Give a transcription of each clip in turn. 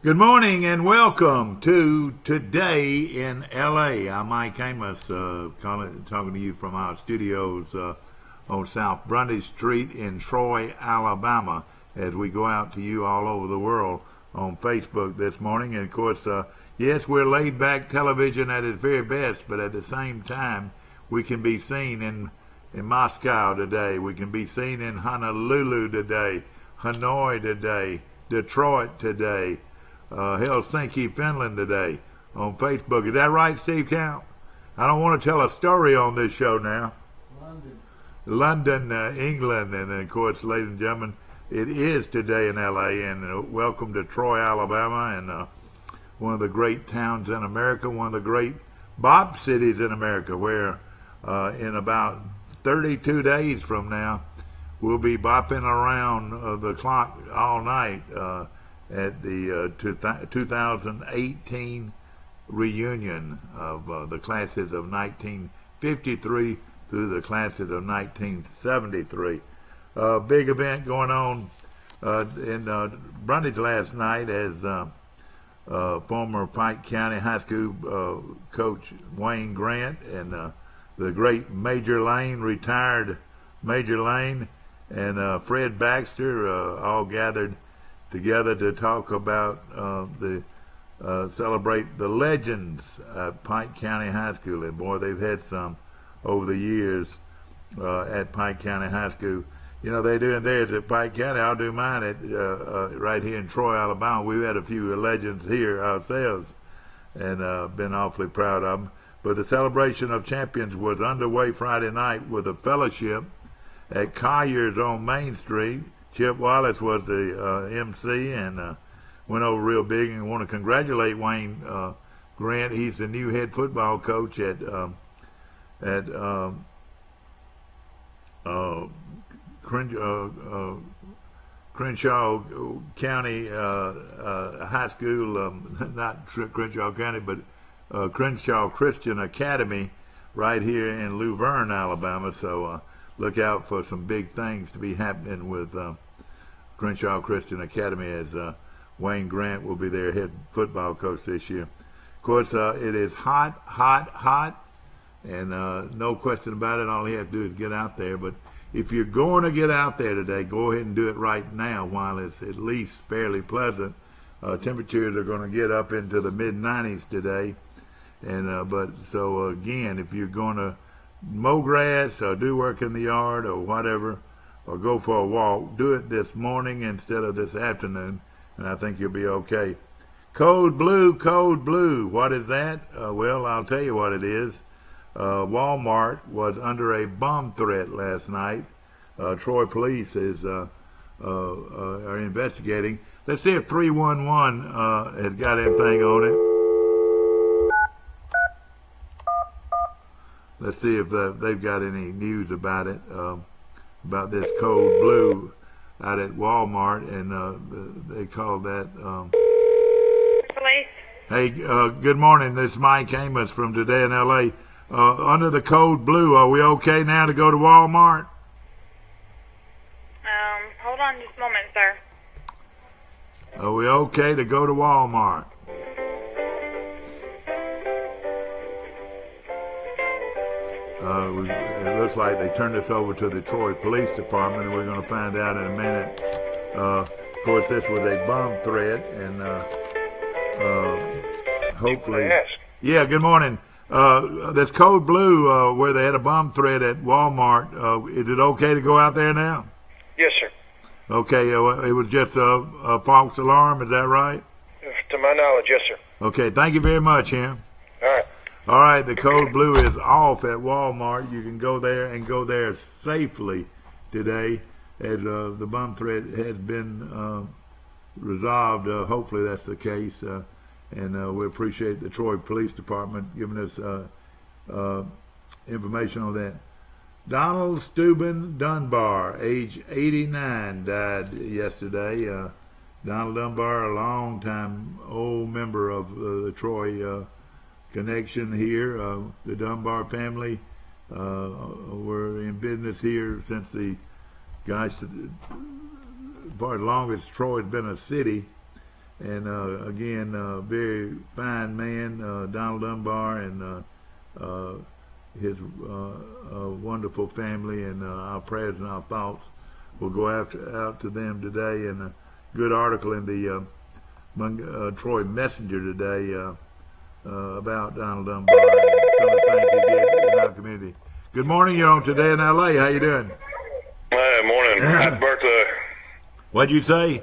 Good morning and welcome to Today in LA. I'm Mike Amos, talking to you from our studios on South Brundage Street in Troy, Alabama, as we go out to you all over the world on Facebook this morning. And of course, yes, we're laid back television at its very best, but at the same time, we can be seen in Moscow today. We can be seen in Honolulu today, Hanoi today, Detroit today, Helsinki, Finland today on Facebook. Is that right, Steve Count? I don't want to tell a story on this show now. London, England, and of course, ladies and gentlemen, it is Today in LA, and welcome to Troy, Alabama, and one of the great towns in America, one of the great bop cities in America, where in about 32 days from now, we'll be bopping around the clock all night at the 2018 reunion of the classes of 1953 through the classes of 1973. Big event going on in Brundage last night as former Pike County High School coach Wayne Grant and the great Major Lane, retired Major Lane, and Fred Baxter all gathered together to talk about celebrate the legends at Pike County High School. And boy, they've had some over the years at Pike County High School. You know, they're doing theirs at Pike County. I'll do mine at right here in Troy, Alabama. We've had a few legends here ourselves, and been awfully proud of them. But the celebration of champions was underway Friday night with a fellowship at Collier's on Main Street. Chip Wallace was the MC and went over real big, and want to congratulate Wayne Grant. He's the new head football coach at Crenshaw County High School, not Crenshaw County, but Crenshaw Christian Academy right here in Luverne, Alabama. So look out for some big things to be happening with Crenshaw Christian Academy, as Wayne Grant will be their head football coach this year. Of course, it is hot, hot, hot, and no question about it. All you have to do is get out there. But if you're going to get out there today, go ahead and do it right now while it's at least fairly pleasant. Temperatures are going to get up into the mid-90s today. And but so again, if you're going to mow grass or do work in the yard or whatever, or go for a walk, do it this morning instead of this afternoon, and I think you'll be okay. Code Blue, Code Blue. What is that? Well, I'll tell you what it is. Walmart was under a bomb threat last night. Troy police are investigating. Let's see if 311 has got anything on it. Let's see if they've got any news about it, about this Code Blue out at Walmart, and they called that. Police. Hey, good morning. This is Mike Amos from Today in LA. Under the Code Blue, are we okay now to go to Walmart? Hold on just a moment, sir. Are we okay to go to Walmart? It looks like they turned this over to the Troy Police Department, and we're going to find out in a minute. Of course, this was a bomb threat, and hopefully... Yes. Yeah, good morning. This Code Blue, where they had a bomb threat at Walmart, is it okay to go out there now? Yes, sir. Okay, it was just a false alarm, is that right? To my knowledge, yes, sir. Okay, thank you very much, Ham. All right. All right, the Code Blue is off at Walmart. You can go there and go there safely today, as the bomb threat has been resolved. Hopefully that's the case, and we appreciate the Troy Police Department giving us information on that. Donald Steuben Dunbar, age 89, died yesterday. Donald Dunbar, a long-time old member of the Troy connection here. The Dunbar family were in business here since about as long as Troy's been a city, And again, very fine man, Donald Dunbar, and his wonderful family, and our prayers and our thoughts will go out to them today. And a good article in the Troy Messenger today about Donald Dunbar and some of the things he did in our community. Good morning, you're on Today in L.A. How you doing? Hey, morning. Happy birthday. What'd you say?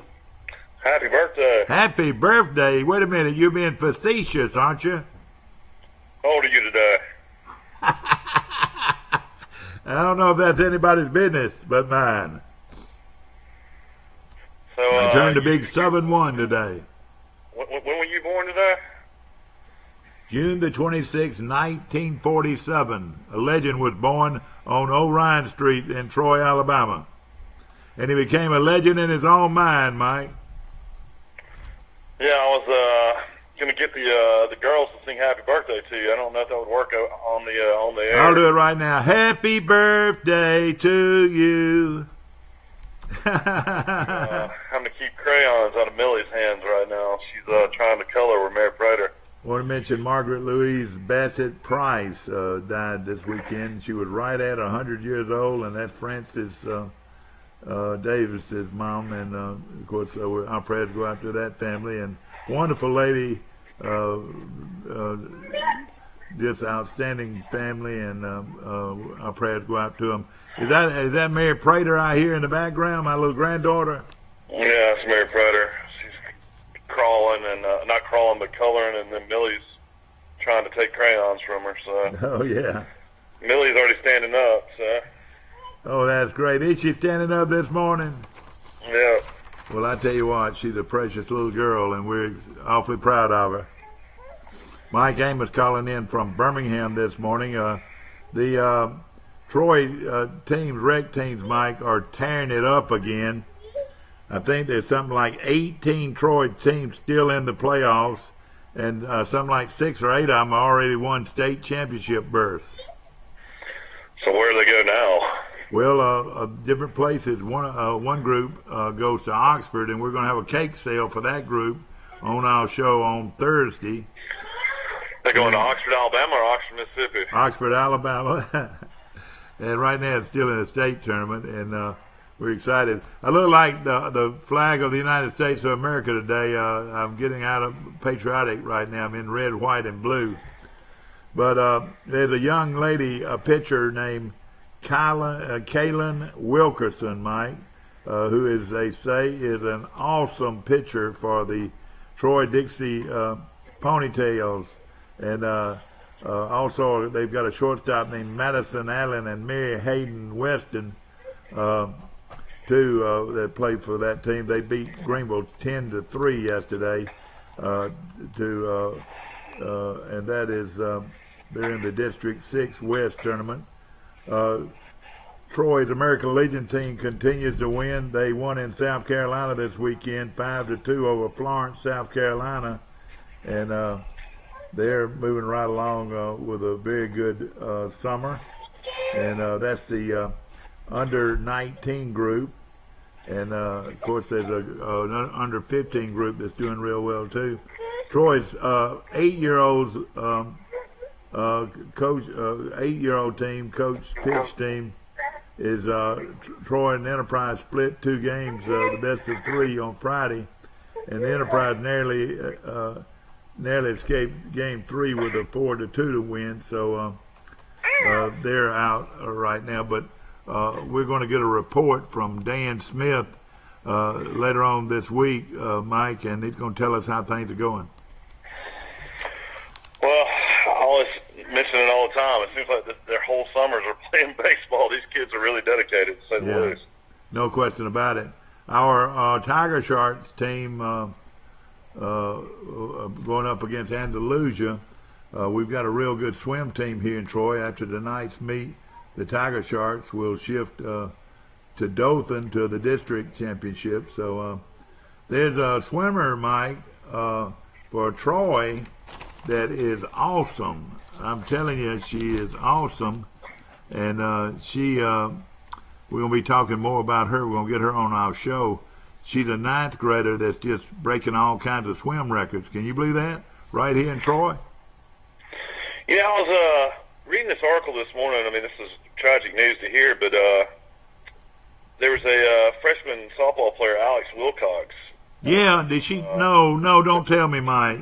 Happy birthday. Happy birthday. Wait a minute, you're being facetious, aren't you? How old are you today? I don't know if that's anybody's business but mine. So I turned a big 7-1 today. When were you born today? June the 26th, 1947. A legend was born on Orion Street in Troy, Alabama. And he became a legend in his own mind, Mike. Yeah, I was going to get the girls to sing happy birthday to you. I don't know if that would work on the air. I'll do it right now. Happy birthday to you. Having to keep crayons out of Millie's hands right now. She's trying to color with Mary Prater. I want to mention Margaret Louise Bassett Price died this weekend. She was right at 100 years old, and that's Francis Davis's mom. And of course, our prayers go out to that family. And wonderful lady, just outstanding family, and our prayers go out to them. Is that Mary Prater I hear in the background, my little granddaughter? Yeah, it's Mary Prater. She's crawling and not crawling, but coloring, and then Millie's trying to take crayons from her. So. Oh yeah. Millie's already standing up. So. Oh, that's great. Is she standing up this morning? Yeah. Well, I tell you what, she's a precious little girl, and we're awfully proud of her. Mike Amos calling in from Birmingham this morning. The Troy teams, rec teams, Mike, are tearing it up again. I think there's something like 18 Troy teams still in the playoffs, and something like 6 or 8 of them already won state championship berths. So where do they go now? Well, different places. One group goes to Oxford, and we're going to have a cake sale for that group on our show on Thursday. They're going to Oxford, Alabama, or Oxford, Mississippi? Oxford, Alabama. And right now it's still in a state tournament, and we're excited. I look like the flag of the United States of America today. I'm getting out of patriotic right now. I'm in red, white, and blue. But there's a young lady, a pitcher named Kaylin Wilkerson, Mike, who is, they say, is an awesome pitcher for the Troy-Dixie Ponytails. And also they've got a shortstop named Madison Allen and Mary Hayden Weston, that played for that team. They beat Greenville 10-3 yesterday, and that is they're in the District 6 West tournament. Troy's American Legion team continues to win. They won in South Carolina this weekend, 5-2 over Florence, South Carolina, and they're moving right along with a very good summer. And that's the under 19 group, and of course there's an under 15 group that's doing real well too. Troy's 8-year-olds coach, 8-year-old team, coach pitch team is Troy and Enterprise split 2 games, the best of 3 on Friday, and the Enterprise narrowly escaped game 3 with a 4-2 win. So they're out right now, but we're going to get a report from Dan Smith later on this week, Mike, and he's going to tell us how things are going. Well, I always mention it all the time. It seems like their whole summers are playing baseball. These kids are really dedicated, to say the least. No question about it. Our Tiger Sharks team going up against Andalusia. We've got a real good swim team here in Troy. After tonight's meet, the Tiger Sharks will shift to Dothan to the district championship. So there's a swimmer, Mike, for Troy that is awesome. I'm telling you, she is awesome. And we're going to be talking more about her. We're going to get her on our show. she's a ninth grader that's just breaking all kinds of swim records. Can you believe that? Right here in Troy? You know, I was reading this article this morning. I mean, this is tragic news to hear, but there was a freshman softball player, Alex Wilcox. Yeah, did she? No, don't tell me, Mike.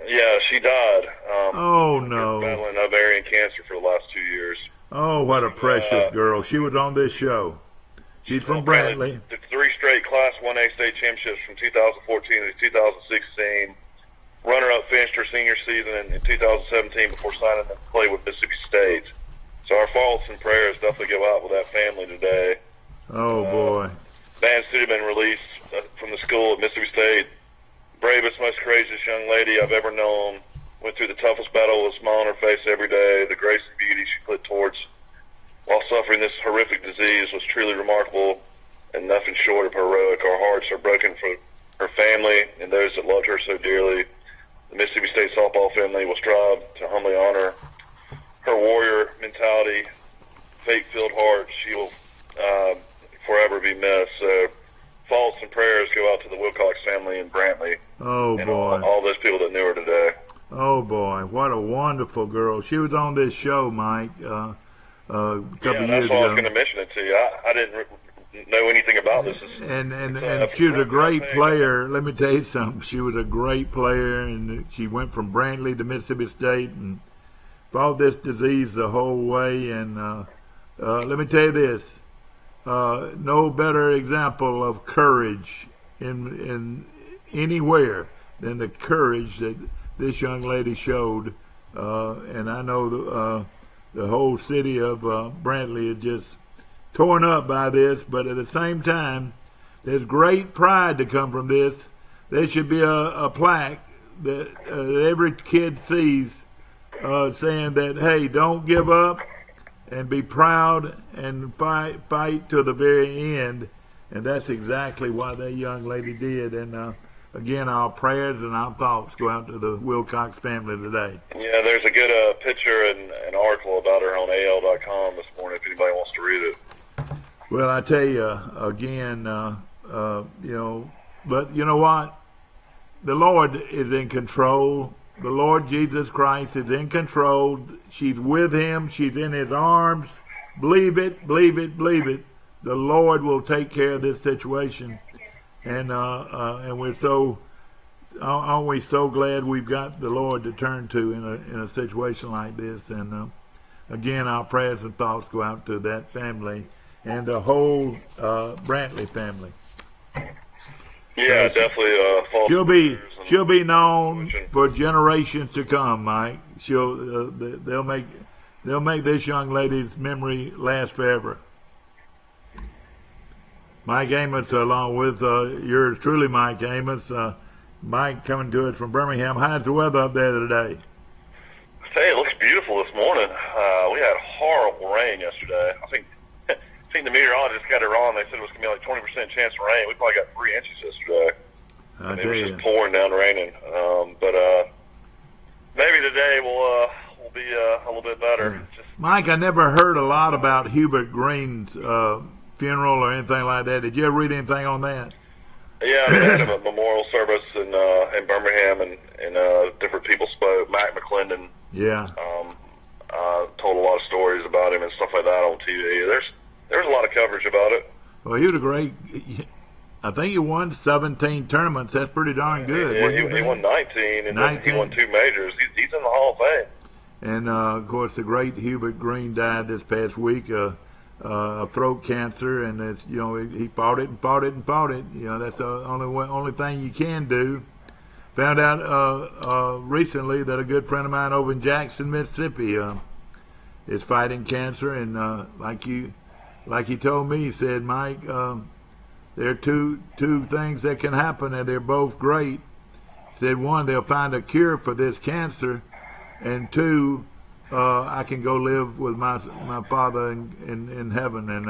Yeah, she died. Oh, no. Battling ovarian cancer for the last 2 years. Oh, what a precious girl. She was on this show. She's from Brantley. The 3 straight Class 1A state championships from 2014 to 2016. Runner-up finished her senior season in 2017 before signing to play with Mississippi State. So our thoughts and prayers definitely go out with that family today. Oh, boy. Van Studeman released from the school at Mississippi State. Bravest, most courageous young lady I've ever known. Went through the toughest battle with a smile on her face every day. The grace and beauty she put towards while suffering this horrific disease was truly remarkable and nothing short of heroic. Our hearts are broken for her family and those that loved her so dearly. The Mississippi State softball family will strive to humbly honor her warrior mentality, faith-filled heart. She will forever be missed. So thoughts and prayers go out to the Wilcox family in Brantley. Oh, and boy. all those people that knew her today. Oh, boy. What a wonderful girl. She was on this show, Mike, a couple years ago. Yeah, that's why I was going to mention it to you. I didn't know anything about this. And she was a great player. Let me tell you something. She was a great player, and she went from Brantley to Mississippi State and fought this disease the whole way. And let me tell you this. No better example of courage in anywhere than the courage that this young lady showed, and I know the whole city of Brantley is just torn up by this, but at the same time, there's great pride to come from this. There should be a plaque that every kid sees saying that, hey, don't give up and be proud and fight to the very end, and that's exactly what that young lady did. And again, our prayers and our thoughts go out to the Wilcox family today. Yeah, there's a good picture and an article about her on AL.com this morning if anybody wants to read it. Well, I tell you, again, but you know what? The Lord is in control. The Lord Jesus Christ is in control. She's with him. She's in his arms. Believe it, believe it, believe it. The Lord will take care of this situation. And we're aren't we so glad we've got the Lord to turn to in a situation like this? And again, our prayers and thoughts go out to that family and the whole Brantley family. Yeah, definitely. She'll be known for generations to come, Mike. They'll make this young lady's memory last forever. Mike Amos, along with yours truly, Mike Amos. Mike coming to us from Birmingham. How's the weather up there today? Hey, it looks beautiful this morning. We had horrible rain yesterday. I think the meteorologist got it wrong. They said it was going to be like 20% chance of rain. We probably got 3 inches yesterday. It was just pouring down raining. But maybe today will be a little bit better. Mike, I never heard a lot about Hubert Green's funeral or anything like that. Did you ever read anything on that? Yeah, they had a memorial service in Birmingham, and different people spoke. Mac McClendon, told a lot of stories about him and stuff like that on TV. There's a lot of coverage about it. Well, he was a great. I think he won 17 tournaments. That's pretty darn good. He won 19, and 19. Then he won 2 majors. He's in the Hall of Fame. And of course, the great Hubert Green died this past week. Throat cancer, and it's, he fought it and fought it and fought it. That's the only thing you can do. Found out recently that a good friend of mine over in Jackson, Mississippi, is fighting cancer, and like he told me, he said, Mike, there are two things that can happen, and they're both great. He said, one, they'll find a cure for this cancer, and two, I can go live with my father in heaven. And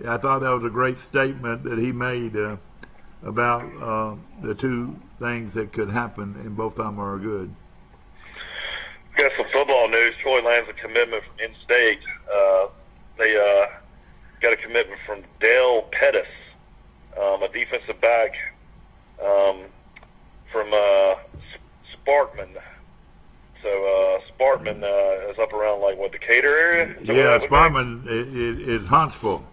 I thought that was a great statement that he made about the two things that could happen, and both of them are good. Got some football news. Troy lands a commitment from in-state. They got a commitment from Dale Pettis a defensive back from Sparkman. So Sparkman is up around like what, Decatur area? Yeah, Sparkman is Huntsville.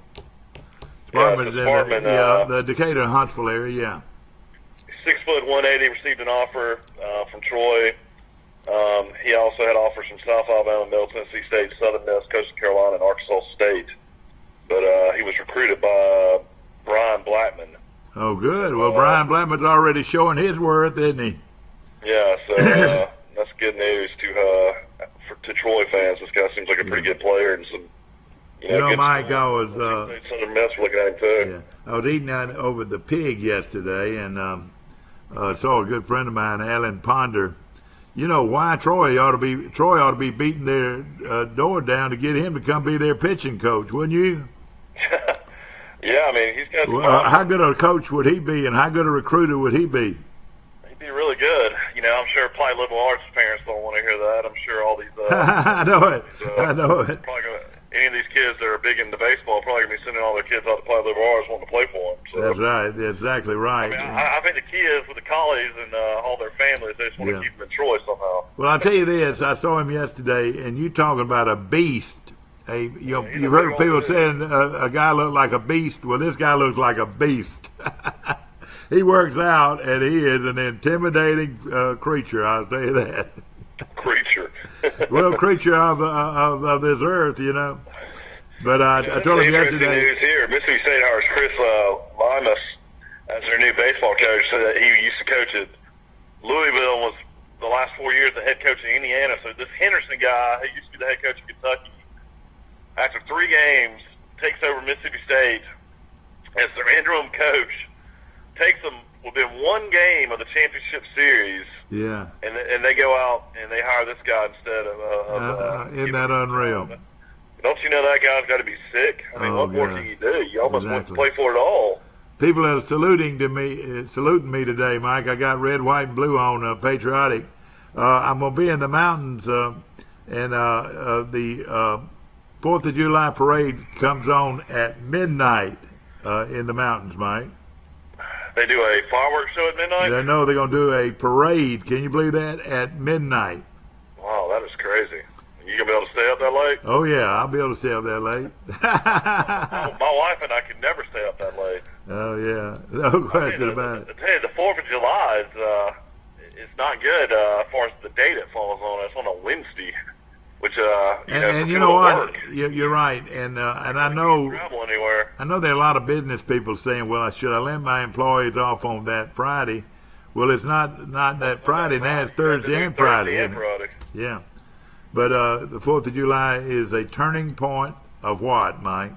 Sparkman is the Decatur and Huntsville area. Yeah. 6 foot 180. Received an offer from Troy. He also had offers from South Alabama, Middle Tennessee State, Southern Miss, Coastal Carolina, and Arkansas State. But he was recruited by Brian Blackman. Oh, good. Well, Brian Blackman's already showing his worth, isn't he? Yeah, so that's good news to Troy fans. This guy seems like a pretty good player and some. Mike, I was Southern Miss looking at him too. Yeah, I was eating out over the Pig yesterday, and saw a good friend of mine, Alan Ponder. You know why Troy ought to be beating their door down to get him to come be their pitching coach, wouldn't you? Yeah, I mean, he's got. How good a coach would he be, and how good a recruiter would he be? He'd be really good. I'm sure probably liberal arts parents don't want to hear that. I'm sure all these. I know it. I know it. Probably any of these kids that are big into baseball probably going to be sending all their kids out to play liberal arts wanting to play for them. So. That's right. That's exactly right. I mean, I think the key is with the collies and all their families, they just want to keep them in Troy somehow. Well, I'll tell you this. I saw him yesterday, and you talking about a beast. You've heard people saying a guy looked like a beast. Well, this guy looks like a beast. He works out, and he is an intimidating creature. I'll tell you that. Creature. Well, creature of this earth, But I told him yesterday. News here. Mississippi State hires Chris Limas as their new baseball coach. So that he used to coach at Louisville, was the last 4 years the head coach in Indiana. So this Henderson guy, he used to be the head coach of Kentucky. After 3 games, takes over Mississippi State as their interim coach. Takes them within 1 game of the championship series. Yeah. And they go out and they hire this guy instead of. Isn't that unreal? Don't you know that guy's got to be sick? I mean, what more can you do? You almost want to play for it all. People are saluting me today, Mike. I got red, white, and blue on, patriotic. I'm gonna be in the mountains, and the 4th of July parade comes on at midnight in the mountains, Mike. They do a fireworks show at midnight? No, they're going to do a parade. Can you believe that? At midnight. Wow, that is crazy. You going to be able to stay up that late? Oh, yeah, I'll be able to stay up that late. My wife and I could never stay up that late. Oh, yeah. No question about it. I tell you, the 4th of July is not good as far as the date it falls on. It's on a Wednesday. Which and you know what? You're right, and I know travel anywhere. I know there are a lot of business people saying, "Well, should I let my employees off on that Friday?" Well, it's not that Friday now; it's Thursday and Friday. Yeah, but the 4th of July is a turning point of what, Mike?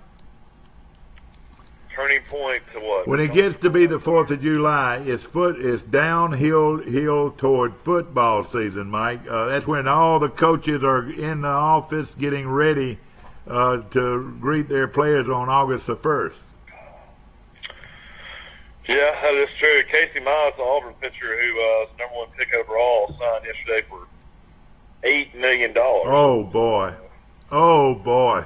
Turning point to what? When it gets to be the 4th of July, it's downhill toward football season, Mike. That's when all the coaches are in the office getting ready to greet their players on August the 1st. Yeah, that is true. Casey Miles, the Auburn pitcher who was #1 pick overall, signed yesterday for $8 million. Oh, boy. Oh, boy.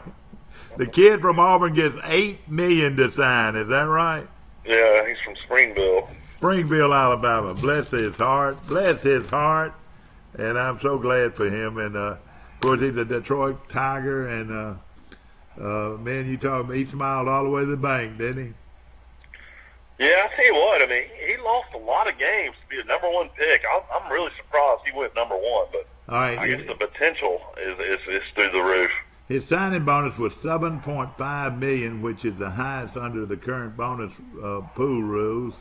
The kid from Auburn gets $8 million to sign. Is that right? Yeah, he's from Springville. Springville, Alabama. Bless his heart. Bless his heart. And I'm so glad for him. And of course, he's a Detroit Tiger. And man, you talk about, he smiled all the way to the bank, didn't he? Yeah, I tell you what. I mean, he lost a lot of games to be a #1 pick. I'm really surprised he went #1. But all right, I guess the potential is through the roof. His signing bonus was $7.5 million, which is the highest under the current bonus pool rules.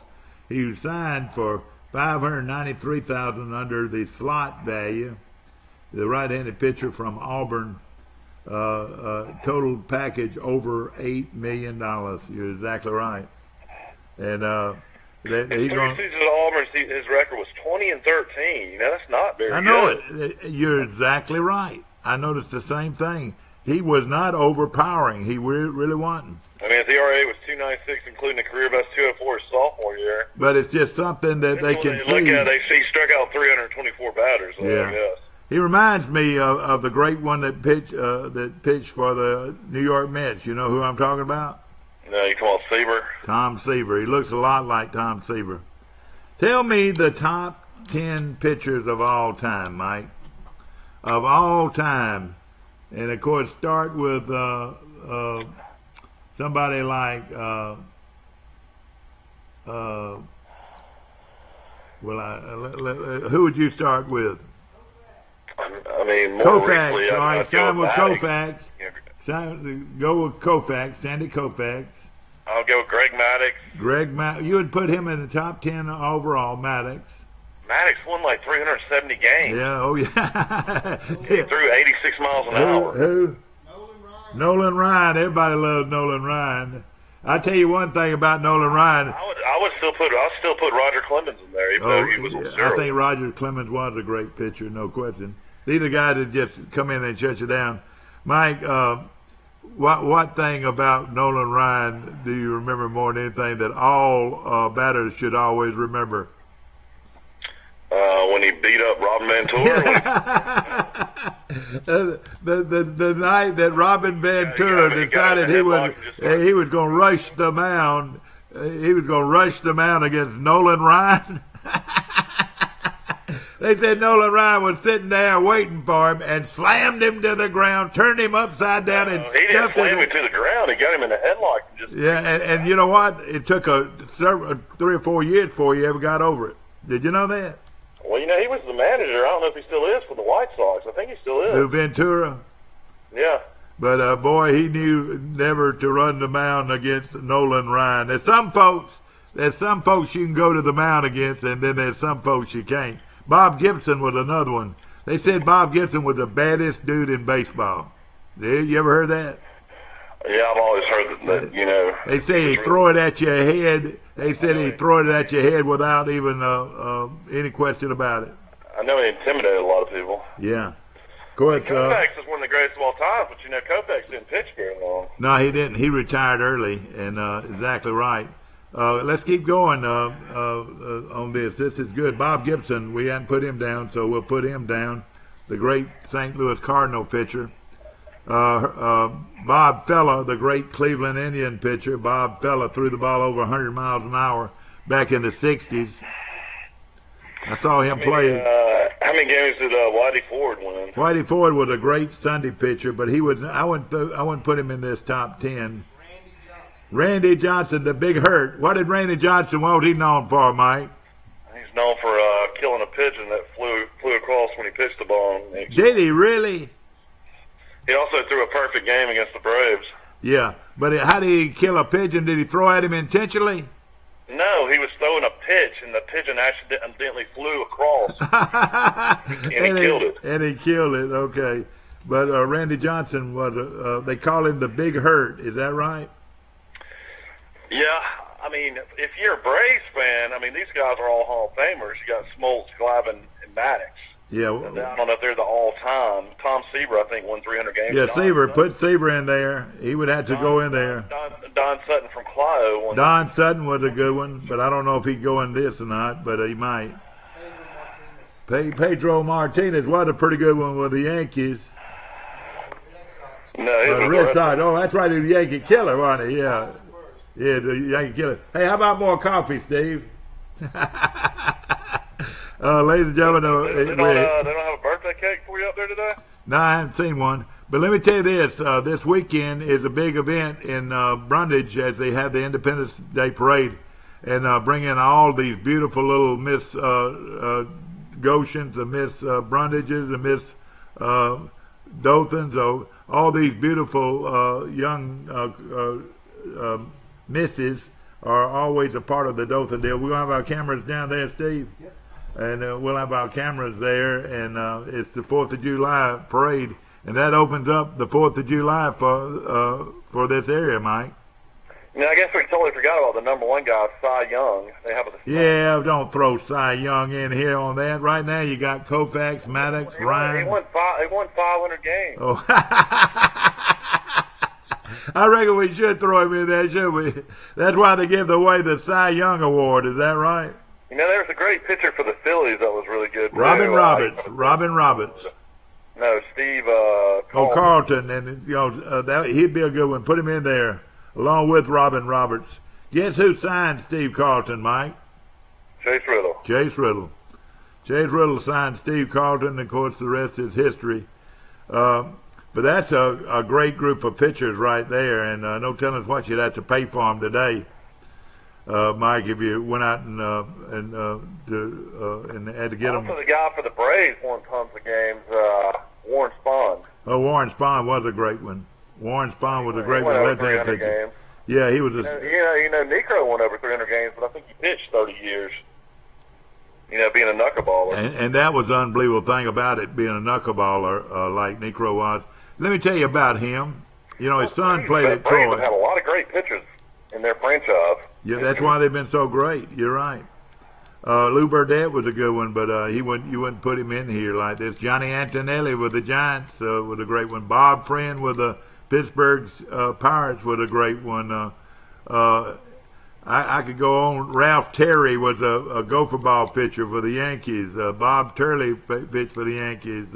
He was signed for $593,000 under the slot value. The right-handed pitcher from Auburn, total package over $8 million. You're exactly right. And he's going. Seasons at Auburn, his record was 20-13. That's not very good. I know it. You're exactly right. I noticed the same thing. He was not overpowering. He really wasn't. I mean, his ERA was 2.96, including a career best 2.04 his sophomore year. But it's just something that they can see. Look at, they see he struck out 324 batters. Yeah. I guess. He reminds me of the great one that pitched for the New York Mets. You know who I'm talking about? No, you talking about Seaver? Tom Seaver. He looks a lot like Tom Seaver. Tell me the top 10 pitchers of all time, Mike. Of all time. And, of course, start with somebody like, who would you start with? I mean, more Koufax. recently, All right, I'd go sign with Maddox. Koufax. Go with Koufax, Sandy Koufax. I'll go with Greg Maddux. You would put him in the top 10 overall, Maddux. Maddux won like 370 games. Yeah, oh yeah. He threw 86 miles an hour. Who? Nolan Ryan. Everybody loves Nolan Ryan. I tell you one thing about Nolan Ryan. I'll still put Roger Clemens in there, even though he was on I steroids. think Roger Clemens was a great pitcher, no question. These are guys that just come in and shut you down. Mike, what thing about Nolan Ryan do you remember more than anything that all batters should always remember? When he beat up Robin Ventura. the night that Robin Ventura decided he was going to rush the mound. He was going to rush the mound against Nolan Ryan. They said Nolan Ryan was sitting there waiting for him and slammed him to the ground, turned him upside down, and he didn't slam him to the ground. He got him in the headlock. And you know what? It took 3 or 4 years before he ever got over it. Did you know that? Well, he was the manager. I don't know if he still is for the White Sox. I think he still is. Who, Ventura? Yeah. But, boy, he knew never to run the mound against Nolan Ryan. There's some folks you can go to the mound against, and then there's some folks you can't. Bob Gibson was another one. They said Bob Gibson was the baddest dude in baseball. You ever heard that? Yeah, I've always heard that. They say he'd throw it at your head. They said he'd throw it at your head without even any question about it. I know he intimidated a lot of people. Yeah. Of course. Koufax is one of the greatest of all time, but Koufax didn't pitch very long. No, he didn't. He retired early, and exactly right. Let's keep going on this. This is good. Bob Gibson, we hadn't put him down, so we'll put him down. The great St. Louis Cardinal pitcher. Bob Fella, the great Cleveland Indian pitcher. Bob Fella threw the ball over 100 miles an hour back in the 60s. I saw him play. How many games did Whitey Ford win? Whitey Ford was a great Sunday pitcher, but he was. I wouldn't put him in this top 10. Randy Johnson, the big hurt. What did Randy Johnson? What was he known for, Mike? He's known for killing a pigeon that flew across when he pitched the ball. Did he really? He also threw a perfect game against the Braves. Yeah, but how did he kill a pigeon? Did he throw at him intentionally? No, he was throwing a pitch, and the pigeon accidentally flew across. and he killed it. And he killed it, okay. But Randy Johnson was, they call him the big hurt. Is that right? Yeah, I mean, if you're a Braves fan, I mean, these guys are all Hall of Famers. You got Smoltz, Glavine, and Maddux. Yeah. I don't know if they're the all-time. Tom Seaver, I think, won 300 games. Yeah, Seaver. Put Seaver in there. He would have to go in there. Don Sutton from Clio. Don Sutton was a good one, but I don't know if he'd go in this or not, but he might. Pedro Martinez was a pretty good one with the Yankees. No, he was Red Sox. Oh, that's right. He was a Yankee killer, wasn't he? Yeah. Yeah, the Yankee killer. Hey, how about more coffee, Steve? Ladies and gentlemen, they don't have a birthday cake for you up there today? No, I haven't seen one. But let me tell you this. This weekend is a big event in Brundage as they have the Independence Day Parade and bring in all these beautiful little Miss Goshens, the Miss Brundages, the Miss Dothans, all these beautiful young misses are always a part of the Dothan deal. We're going to have our cameras down there, Steve. Yep. And we'll have our cameras there, and it's the 4th of July parade, and that opens up the 4th of July for this area, Mike. I guess we totally forgot about the number one guy, Cy Young. Yeah, don't throw Cy Young in here on that. Right now, you got Koufax, Maddux, Ryan. He won 500 games. Oh. I reckon we should throw him in there, should we? That's why they give away the Cy Young Award. Is that right? There was a great pitcher for the Phillies that was really good. Robin Roberts. No, Steve. Carlton, and he'd be a good one. Put him in there. along with Robin Roberts. Guess who signed Steve Carlton, Mike? Chase Riddle. Chase Riddle. Chase Riddle signed Steve Carlton, and of course the rest is history. But that's a great group of pitchers right there, and no telling us what you'd have to pay for them today, Mike, if you went out and had to get them. Also, the guy for the Braves won tons of games, Warren Spahn. Oh, Warren Spahn was a great one. Warren Spahn was a great one. Left-handed pitcher. Games. Yeah, he was a. You know, Necro won over 300 games, but I think he pitched 30 years. You know, being a knuckleballer. And that was the unbelievable thing about it, being a knuckleballer like Necro was. Let me tell you about him. You know, his son played at Troy. They had a lot of great pitchers in their franchise. Yeah, that's why they've been so great. You're right. Lou Burdett was a good one, but you wouldn't put him in here like this. Johnny Antonelli with the Giants was a great one. Bob Friend with the Pittsburgh Pirates was a great one. I could go on. Ralph Terry was a gopher ball pitcher for the Yankees. Bob Turley pitched for the Yankees.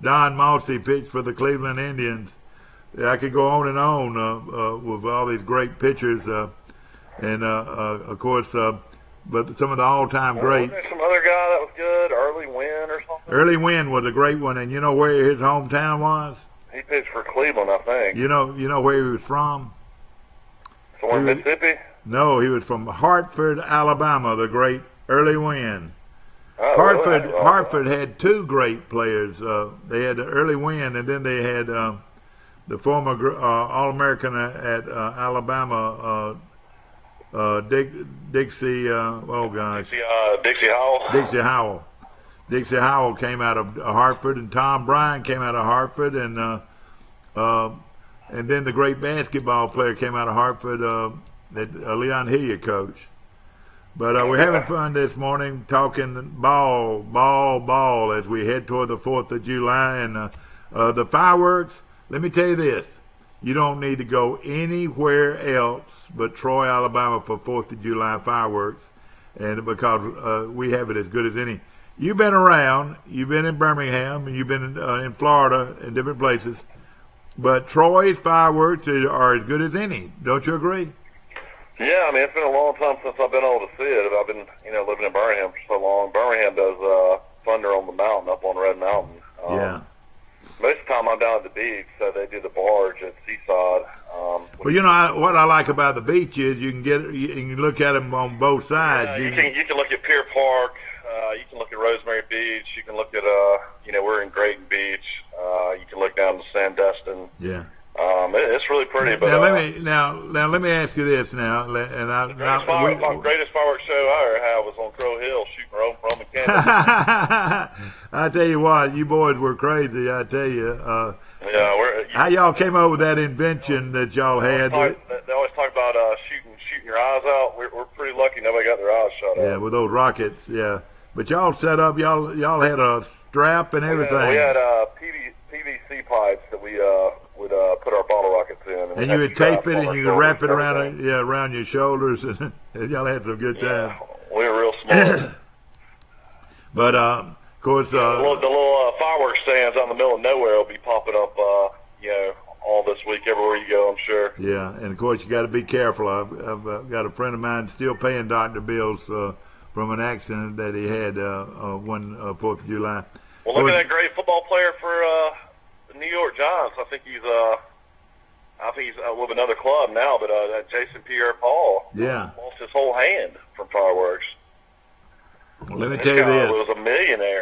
Don Mossy pitched for the Cleveland Indians. I could go on and on with all these great pitchers. And, of course, but some of the all-time greats. Wasn't there some other guy that was good, Early Wynn or something? Early Wynn was a great one, and you know where his hometown was? He pitched for Cleveland, I think. You know where he was from? Somewhere in Mississippi? No, he was from Hartford, Alabama, the great Early Wynn. Oh, Hartford really? Hartford had two great players. They had Early Wynn, and then they had the former All-American at Alabama, Dixie. Oh gosh, Dixie Howell. Dixie Howell came out of Hartford, and Tom Bryan came out of Hartford, and then the great basketball player came out of Hartford that Leon Hilliard coached. But we're having fun this morning talking ball as we head toward the 4th of July. And the fireworks, let me tell you this. You don't need to go anywhere else but Troy, Alabama for 4th of July fireworks, and because we have it as good as any. You've been around. You've been in Birmingham. You've been in Florida in different places. But Troy's fireworks are as good as any. Don't you agree? Yeah, I mean, it's been a long time since I've been able to see it. I've been, living in Birmingham for so long. Birmingham does Thunder on the Mountain up on Red Mountain. Yeah. Most of the time I'm down at the beach, so they do the barge at Seaside. Well, what I like about the beach is you can look at them on both sides. You can look at Pier Park. You can look at Rosemary Beach. You can look at we're in Grayton Beach. You can look down to Sandestin. Yeah. It's really pretty. But now let me ask you this now. And the greatest fireworks show I ever had was on Crow Hill shooting Roman candles. I tell you what, you boys were crazy. I tell you. How y'all came up with that invention that y'all had? They always talk about shooting your eyes out. We're pretty lucky nobody got their eyes shut out. Yeah, with those rockets. Yeah, but y'all set up. Y'all had a strap and everything. We had PVC pipes that we would put our bottle rockets in. And you would tape it and you would wrap it around your shoulders, and y'all had some good time. Yeah, we were real smart. But of course, the little fireworks stands out in the middle of nowhere will be popping up, all this week everywhere you go, I'm sure. Yeah, and of course you got to be careful. I've got a friend of mine still paying doctor bills from an accident that he had one 4th of July. Well, look at that great football player for the New York Giants. I think he's with another club now, but that Jason Pierre-Paul lost his whole hand from fireworks. Well, let me tell you this. He was a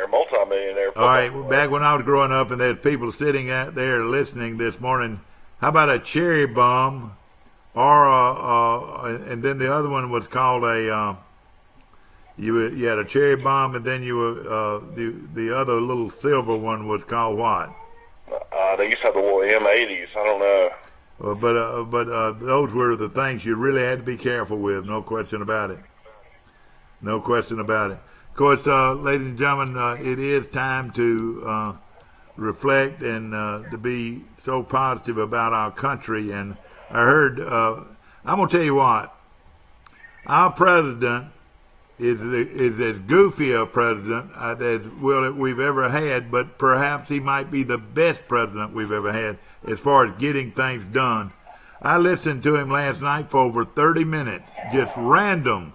multi-millionaire. All right, back when I was growing up and there's people sitting out there listening this morning, how about a cherry bomb, or and then the other one was called you had a cherry bomb, and then the other little silver one was called what? They used to have the little M80s. I don't know. But those were the things you really had to be careful with. No question about it. No question about it. Of course, ladies and gentlemen, it is time to reflect and to be so positive about our country. And I heard, I'm going to tell you what, our president is as goofy a president as we've ever had, but perhaps he might be the best president we've ever had as far as getting things done. I listened to him last night for over 30 minutes, just random.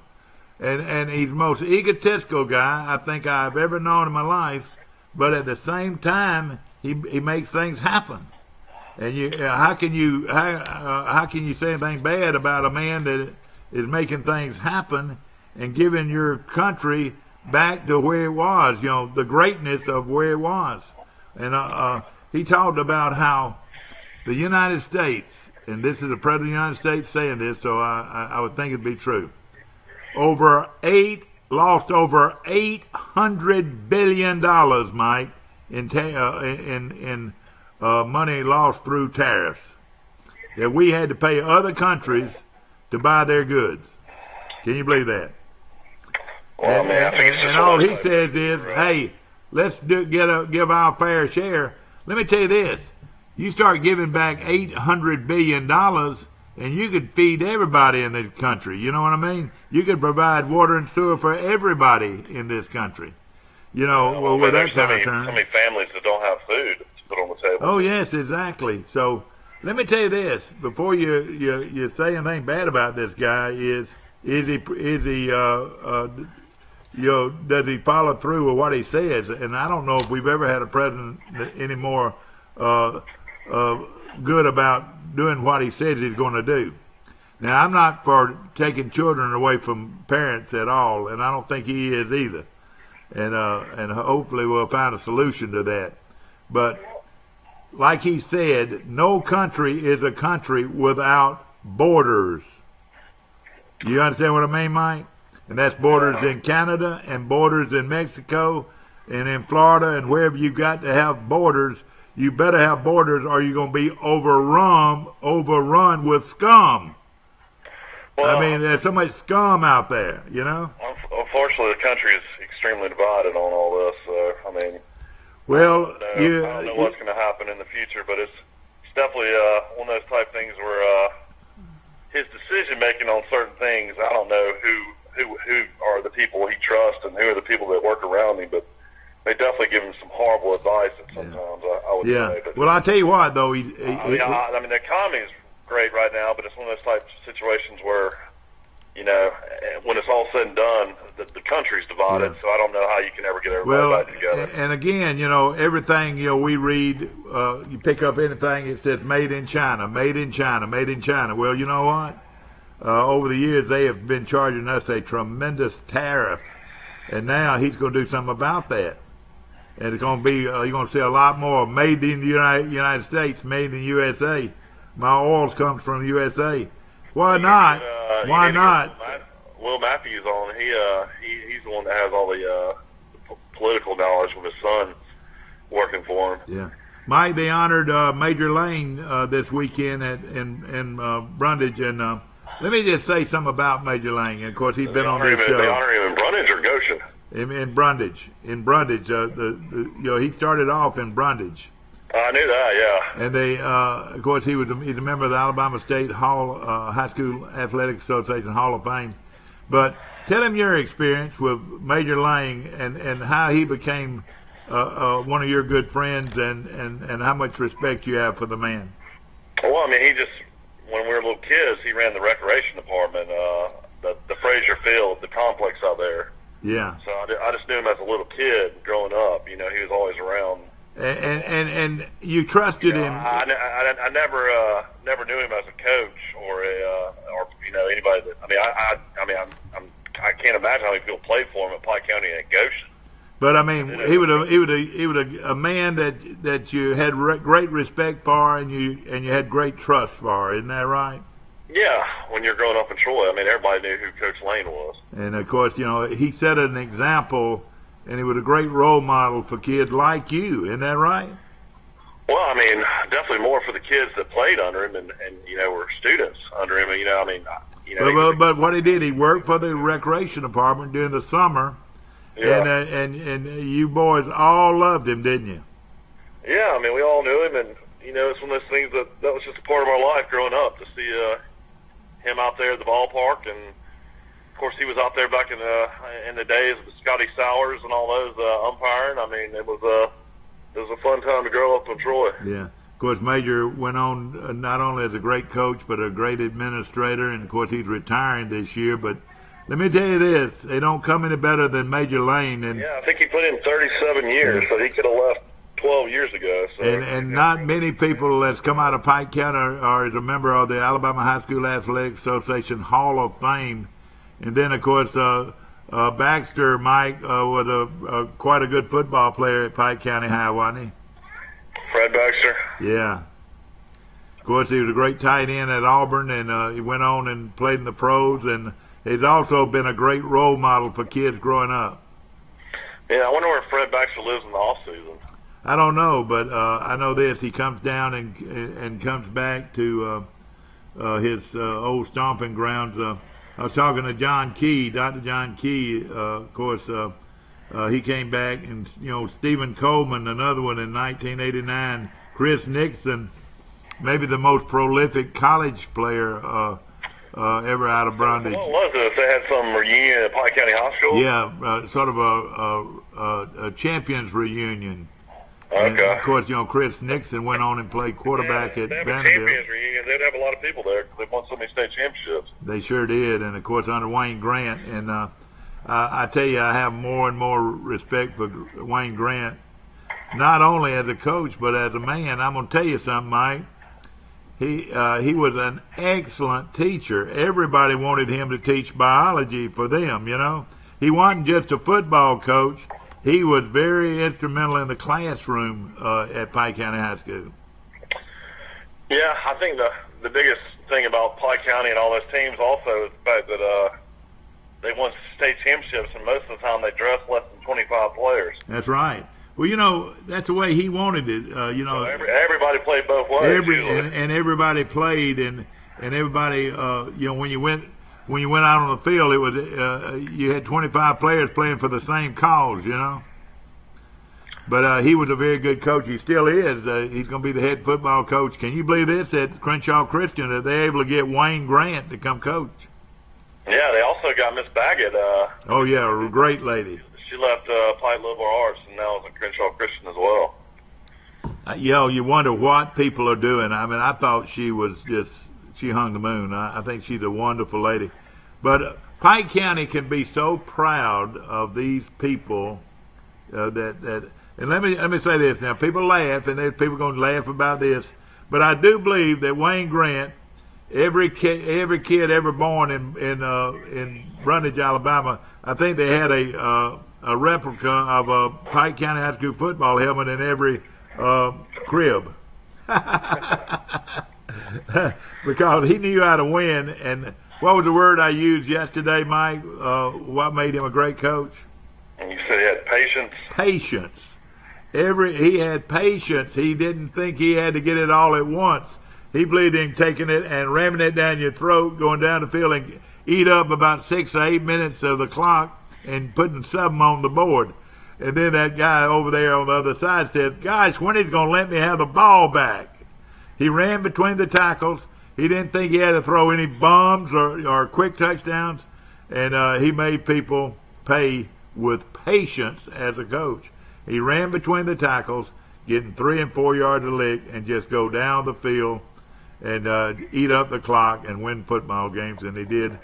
And he's the most egotistical guy I think I've ever known in my life. But at the same time, he makes things happen. And how can you say anything bad about a man that is making things happen and giving your country back to where it was, the greatness of where it was. And he talked about how the United States, and this is the President of the United States saying this, so I would think it'd be true, lost over $800 billion, Mike, in money lost through tariffs that we had to pay other countries to buy their goods. Can you believe that? Well, and all he says is, hey, let's give our fair share. Let me tell you this. You start giving back $800 billion, and you could feed everybody in this country. You know what I mean? You could provide water and sewer for everybody in this country. With that kind of term. So many families that don't have food to put on the table. Oh, yes, exactly. So let me tell you this. Before you say anything bad about this guy, does he follow through with what he says? And I don't know if we've ever had a president any more good about doing what he says he's going to do. Now, I'm not for taking children away from parents at all, and I don't think he is either. And hopefully we'll find a solution to that. But like he said, no country is a country without borders. You understand what I mean, Mike? And that's borders in Canada and borders in Mexico and in Florida and wherever you got to have borders. You better have borders or you're going to be overrun with scum. Well, I mean, there's so much scum out there, Unfortunately, the country is extremely divided on all this. So, I don't know what's going to happen in the future, but it's definitely one of those type things where his decision making on certain things, I don't know who are the people he trusts and who are the people that work around him, but they definitely give him some horrible advice at sometimes. I would say. But, well, I'll tell you what, though. I mean, the economy is great right now, but it's one of those types of situations where, when it's all said and done, the country's divided. Yeah. So I don't know how you can ever get everybody back together. And again, everything we read, you pick up anything, it says "Made in China," "Made in China," "Made in China." Well, you know what? Over the years, they have been charging us a tremendous tariff, and now he's going to do something about that. And it's going to be you're going to see a lot more made in the United States, made in the USA. My oils comes from the USA. Why not? Why not? Will Matthews on. He's the one that has all the political knowledge with his son working for him. Yeah. Mike, they honored Major Lane this weekend in Brundage, and let me just say something about Major Lane. Of course, he's been on this show. They honor him in Brundage or Goshen? In Brundage. He started off in Brundage. I knew that, yeah. And they, of course, he's a member of the Alabama State High School Athletic Association Hall of Fame. But tell him your experience with Major Lang and how he became one of your good friends and how much respect you have for the man. Well, I mean, when we were little kids, he ran the recreation department, the Frazier Field, the complex out there. Yeah. So I just knew him as a little kid growing up. He was always around. And you trusted him. I never knew him as a coach or anybody that. I can't imagine how many people played for him at Pike County and at Goshen. But I mean, he was a man that you had great respect for and you had great trust for. Isn't that right? Yeah, when you're growing up in Troy, I mean, everybody knew who Coach Lane was. And of course, he set an example, and he was a great role model for kids like you. Isn't that right? Well, I mean, definitely more for the kids that played under him and were students under him. But what he did, he worked for the recreation department during the summer. Yeah. And you boys all loved him, didn't you? Yeah, I mean, we all knew him, and it's one of those things that was just a part of our life growing up to see him out there at the ballpark, and of course he was out there back in the days with Scotty Sowers and all those umpiring. I mean, it was a fun time to grow up in Troy. Yeah. Of course, Major went on not only as a great coach, but a great administrator. And, of course, he's retiring this year. But let me tell you this, they don't come any better than Major Lane. And, yeah, I think he put in 37 years, so he could have left 12 years ago. So. And not many people that's come out of Pike County are a member of the Alabama High School Athletic Association Hall of Fame. And then, of course, Baxter, Mike, was quite a good football player at Pike County High, wasn't he? Fred Baxter? Yeah. Of course, he was a great tight end at Auburn, and he went on and played in the pros, and he's also been a great role model for kids growing up. Yeah, I wonder where Fred Baxter lives in the off season. I don't know, but I know this. He comes down and comes back to his old stomping grounds. I was talking to John Key, Dr. John Key. Of course, he came back, and Stephen Coleman, another one in 1989. Chris Nixon, maybe the most prolific college player ever out of Brundage. What was it? If they had some reunion at Pike County High School? Yeah, sort of a champions reunion. Okay. And of course, Chris Nixon went on and played quarterback at Vanderbilt. They have a Vanderbilt. champions reunion. They'd have a lot of people there because they've won so many state championships. They sure did, and of course under Wayne Grant. And I tell you, I have more and more respect for Wayne Grant, not only as a coach but as a man. I'm going to tell you something, Mike. He was an excellent teacher. Everybody wanted him to teach biology for them. He wasn't just a football coach. He was very instrumental in the classroom at Pike County High School. Yeah, I think the biggest thing about Pike County and all those teams also is the fact that they won state championships, and most of the time they dress less than 25 players. That's right. Well, that's the way he wanted it. So everybody played both ways. And everybody played, and everybody, when you went out on the field, it was you had 25 players playing for the same cause, But he was a very good coach. He still is. He's going to be the head football coach. Can you believe this at Crenshaw Christian, that they're able to get Wayne Grant to come coach? Yeah, they also got Miss Baggett. Oh, yeah, a great lady. She left Pike Liberal Arts and now is at Crenshaw Christian as well. You wonder what people are doing. I mean, I thought she hung the moon. I think she's a wonderful lady. But Pike County can be so proud of these people that and let me say this now. People laugh, and there's people going to laugh about this, but I do believe that Wayne Grant, every kid ever born in Brundage, Alabama, I think they had a replica of a Pike County High School football helmet in every crib. Because he knew how to win. And what was the word I used yesterday, Mike? What made him a great coach? And you said he had patience. Patience. He had patience. He didn't think he had to get it all at once. He believed in taking it and ramming it down your throat, going down the field and eat up about 6 or 8 minutes of the clock and putting something on the board. And then that guy over there on the other side says, gosh, when he's going to let me have the ball back? He ran between the tackles. He didn't think he had to throw any bombs or quick touchdowns. And he made people pay with patience as a coach. He ran between the tackles, getting 3 and 4 yards a lick, and just go down the field and eat up the clock and win football games. And he did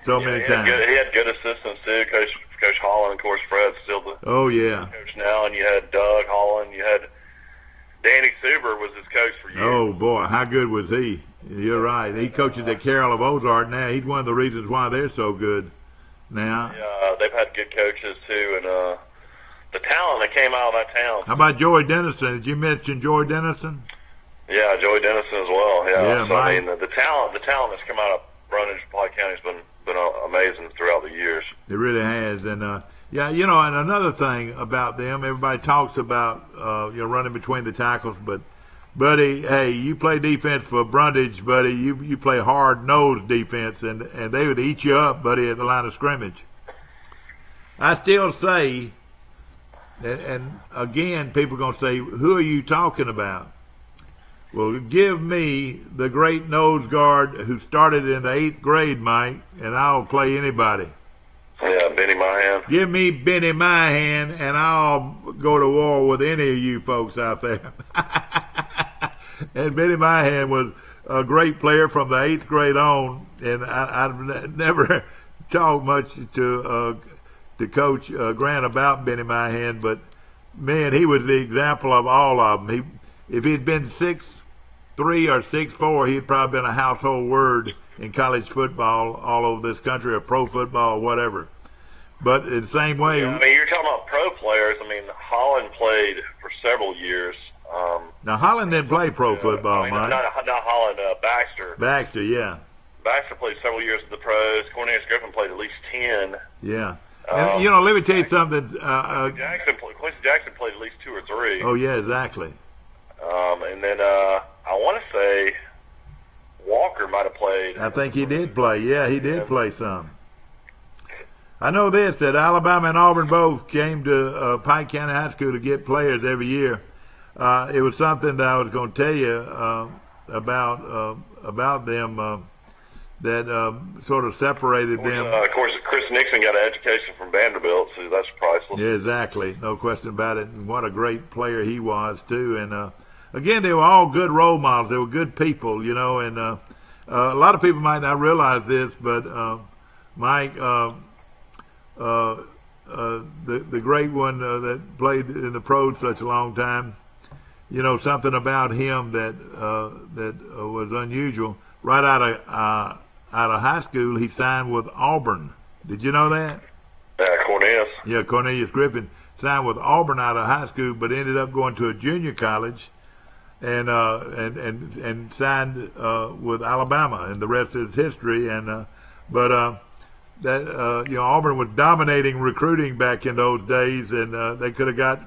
so many times. He had good assistants too. Coach Holland, of course, Fred's still the coach now, and you had Doug Holland. You had Danny Suber was his coach for years. Oh boy, how good was he? You're right. He coaches at Carroll of Ozark now. He's one of the reasons why they're so good now. Yeah, they've had good coaches too, and the talent that came out of that town. How about Joey Dennison? Did you mention Joey Dennison? Yeah, Joey Dennison as well. Yeah, so, Mike. I mean the talent that's come out of Brundage, Pike County has been amazing throughout the years. It really has, and and another thing about them, everybody talks about running between the tackles, but buddy, hey, you play defense for Brundage, buddy. You play hard-nosed defense, and they would eat you up, buddy, at the line of scrimmage. I still say, and again, people are going to say, who are you talking about? Well, give me the great nose guard who started in the 8th grade, Mike, and I'll play anybody. Yeah, Benny Mahan. Give me Benny Mahan, and I'll go to war with any of you folks out there. And Benny Mahan was a great player from the 8th grade on, and I've never talked much to Coach Grant about Benny Mahan, but man, he was the example of all of them. If he'd been 6'3" or 6'4", he'd probably been a household word in college football all over this country, or pro football, or whatever. But in the same way, yeah, I mean, you're talking about pro players. I mean, Holland played for several years. Now Holland didn't play pro football, Mike. Not Holland. Baxter. Baxter, yeah. Baxter played several years in the pros. Cornelius Griffin played at least 10. Yeah. And, let me tell you something. Quincy Jackson played at least 2 or 3. Oh, yeah, exactly. And then I want to say Walker might have played. I think he did play. Yeah, he did play some. I know this, that Alabama and Auburn both came to Pike County High School to get players every year. It was something that I was going to tell you about them that sort of separated them. Of course, Chris Nixon got an education from Vanderbilt, so that's priceless. Yeah, exactly. No question about it. And what a great player he was, too. And, again, they were all good role models. They were good people, and a lot of people might not realize this, but Mike, the great one that played in the pros such a long time, something about him that was unusual. Right out of high school, he signed with Auburn. Did you know that? Cornelius. Yeah, Cornelius Griffin signed with Auburn out of high school, but ended up going to a junior college and signed with Alabama, and the rest is history. And Auburn was dominating recruiting back in those days, and they could have got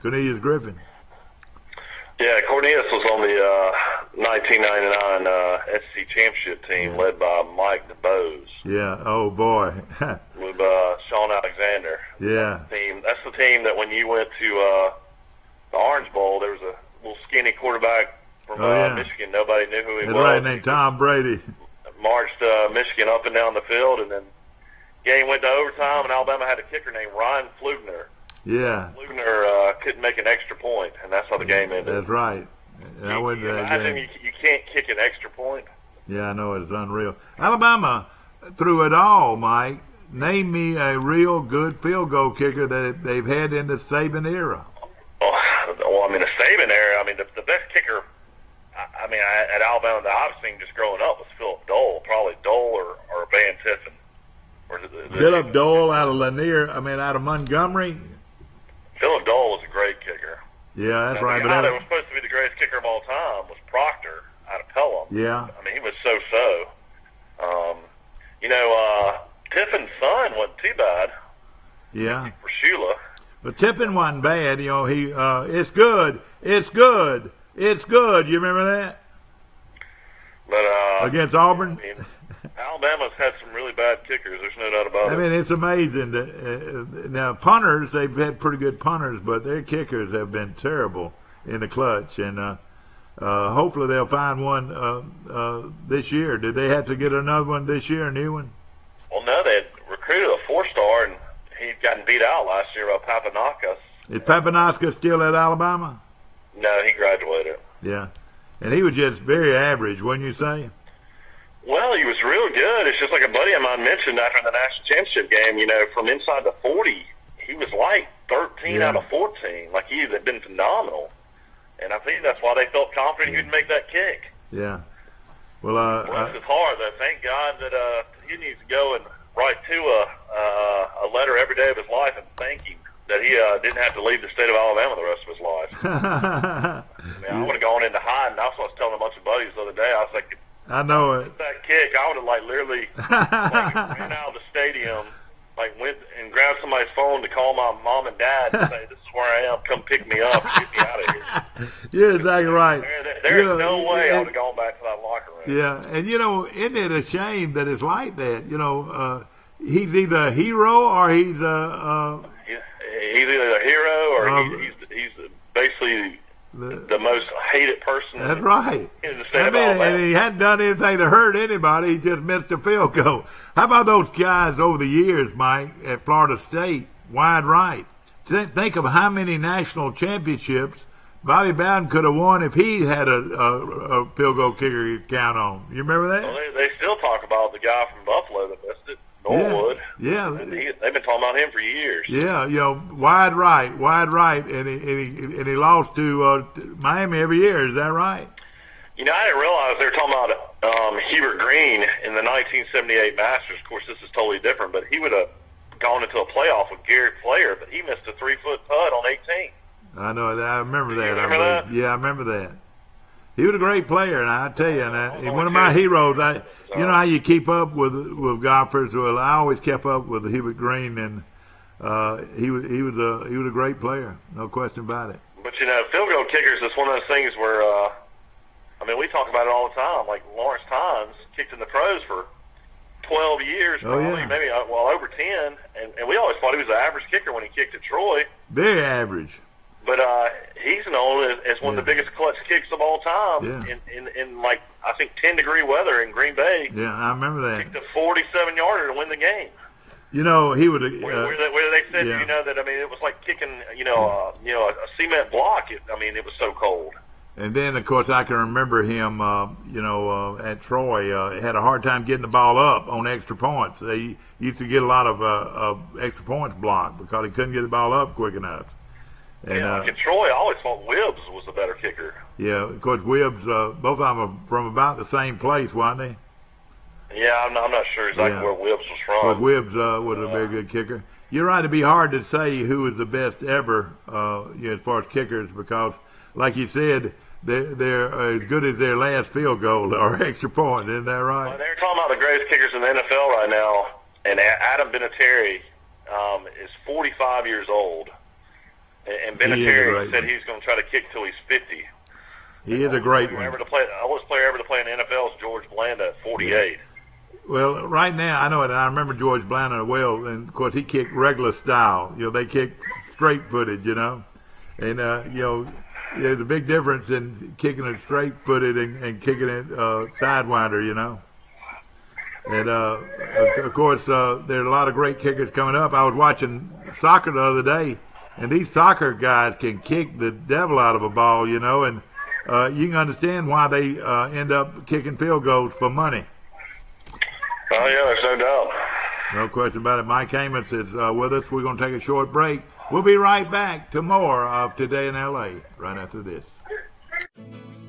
Cornelius Griffin. Yeah, Cornelius was on the 1999 SEC championship team led by Mike DeBose. Yeah, oh boy. With Sean Alexander. Yeah. That's the team that when you went to the Orange Bowl, there was a little skinny quarterback from Michigan. Nobody knew who he was. Right, named Tom Brady. Marched Michigan up and down the field, and then game went to overtime, and Alabama had a kicker named Ryan Flugner. Yeah. Flugner couldn't make an extra point, and that's how the game ended. That's right. And I went to that game. You can't kick an extra point. Yeah, I know. It's unreal. Alabama, through it all, Mike, name me a real good field goal kicker that they've had in the Saban era. Well, I mean, the Saban era, the best kicker, at Alabama that I've seen just growing up was Philip Dole, probably Dole or Van Tiffin. Philip Dole out of Lanier, out of Montgomery. Philip Dole was a great kicker. Yeah, that's right. The guy that was supposed to be the greatest kicker of all time was Proctor out of Pelham. Yeah. He was so-so. Tiffin's son wasn't too bad. Yeah. For Shula. But Tiffin wasn't bad. He, it's good. It's good. It's good. You remember that? But against Auburn? Alabama's had some really bad kickers. There's no doubt about it. It's amazing. That, now, punters, they've had pretty good punters, but their kickers have been terrible in the clutch. And hopefully they'll find one this year. Did they have to get another one this year, a new one? Well, no, they had recruited a 4-star, and he'd gotten beat out last year by Papanakis. Is Papanakis still at Alabama? No, he graduated. Yeah. And he was just very average, wouldn't you say? Well, he was real good. It's just like a buddy of mine mentioned after the national championship game, from inside the 40, he was like 13 out of 14. Like, he had been phenomenal. And I think that's why they felt confident he would make that kick. Yeah. Well, bless his heart, though. Thank God that he needs to go and write to a letter every day of his life and thank him that he didn't have to leave the state of Alabama the rest of his life. I would have gone into hiding. I was telling a bunch of buddies the other day, I was like, I know it. That kick, I would have literally ran out of the stadium, went and grabbed somebody's phone to call my mom and dad and say, "This is where I am. Come pick me up and get me out of here." You're exactly right. There's no way I would have gone back to that locker room. Yeah, and isn't it a shame that it's like that? He's either a hero or he's he's either a hero or he's basically the most hated person. That's right. In the state of Alabama. And he hadn't done anything to hurt anybody. He just missed a field goal. How about those guys over the years, Mike, at Florida State, wide right? Think of how many national championships Bobby Bowden could have won if he had a field goal kicker you count on. You remember that? Well, they still talk about the guy from Buffalo that missed it, Norwood. Yeah. And they've been talking about him for years. Yeah, wide right, and he lost to Miami every year. Is that right? I didn't realize they were talking about Hubert Green in the 1978 Masters. Of course, this is totally different, but he would have gone into a playoff with Garrett Player, but he missed a 3-foot putt on 18. I know that. I remember that. Remember that? Yeah, I remember that. He was a great player, and I tell you, and one of my heroes. You know how you keep up with golfers. Well, I always kept up with Hubert Green, and he was a great player, no question about it. But field goal kickers is one of those things where we talk about it all the time. Like Lawrence Tynes kicked in the pros for 12 years, probably, maybe over 10, and we always thought he was an average kicker when he kicked at Troy. Very average. But he's known as one of the biggest clutch kicks of all time in like, I think, 10-degree weather in Green Bay. Yeah, I remember that. Kicked a 47-yarder to win the game. He would have. Where they said, that it was like kicking, a cement block. It was so cold. And then, of course, I can remember him, at Troy, had a hard time getting the ball up on extra points. They used to get a lot of extra points blocked because he couldn't get the ball up quick enough. And, like in Troy, I always thought Wibbs was the better kicker. Yeah, of course, Wibbs, both of them are from about the same place, weren't they? Yeah, I'm not sure exactly where Wibbs was from. But Wibbs was a very good kicker. You're right, it'd be hard to say who was the best ever as far as kickers because, like you said, they're as good as their last field goal or extra point. Isn't that right? Well, they're talking about the greatest kickers in the NFL right now, and Adam Vinatieri is 45 years old. And Vinatieri said he's going to try to kick till he's 50. He is a great one. The oldest player ever to play in the NFL is George Blanda at 48. Yeah. Well, right now, I know it. I remember George Blanda well, and, of course, he kicked regular style. They kicked straight-footed, And, there's a big difference in kicking it straight-footed and kicking it sidewinder, And, of course, there are a lot of great kickers coming up. I was watching soccer the other day, and these soccer guys can kick the devil out of a ball, and you can understand why they end up kicking field goals for money. Oh, yeah, there's no doubt. No question about it. Mike Amos is with us. We're going to take a short break. We'll be right back to more of Today in L.A. right after this.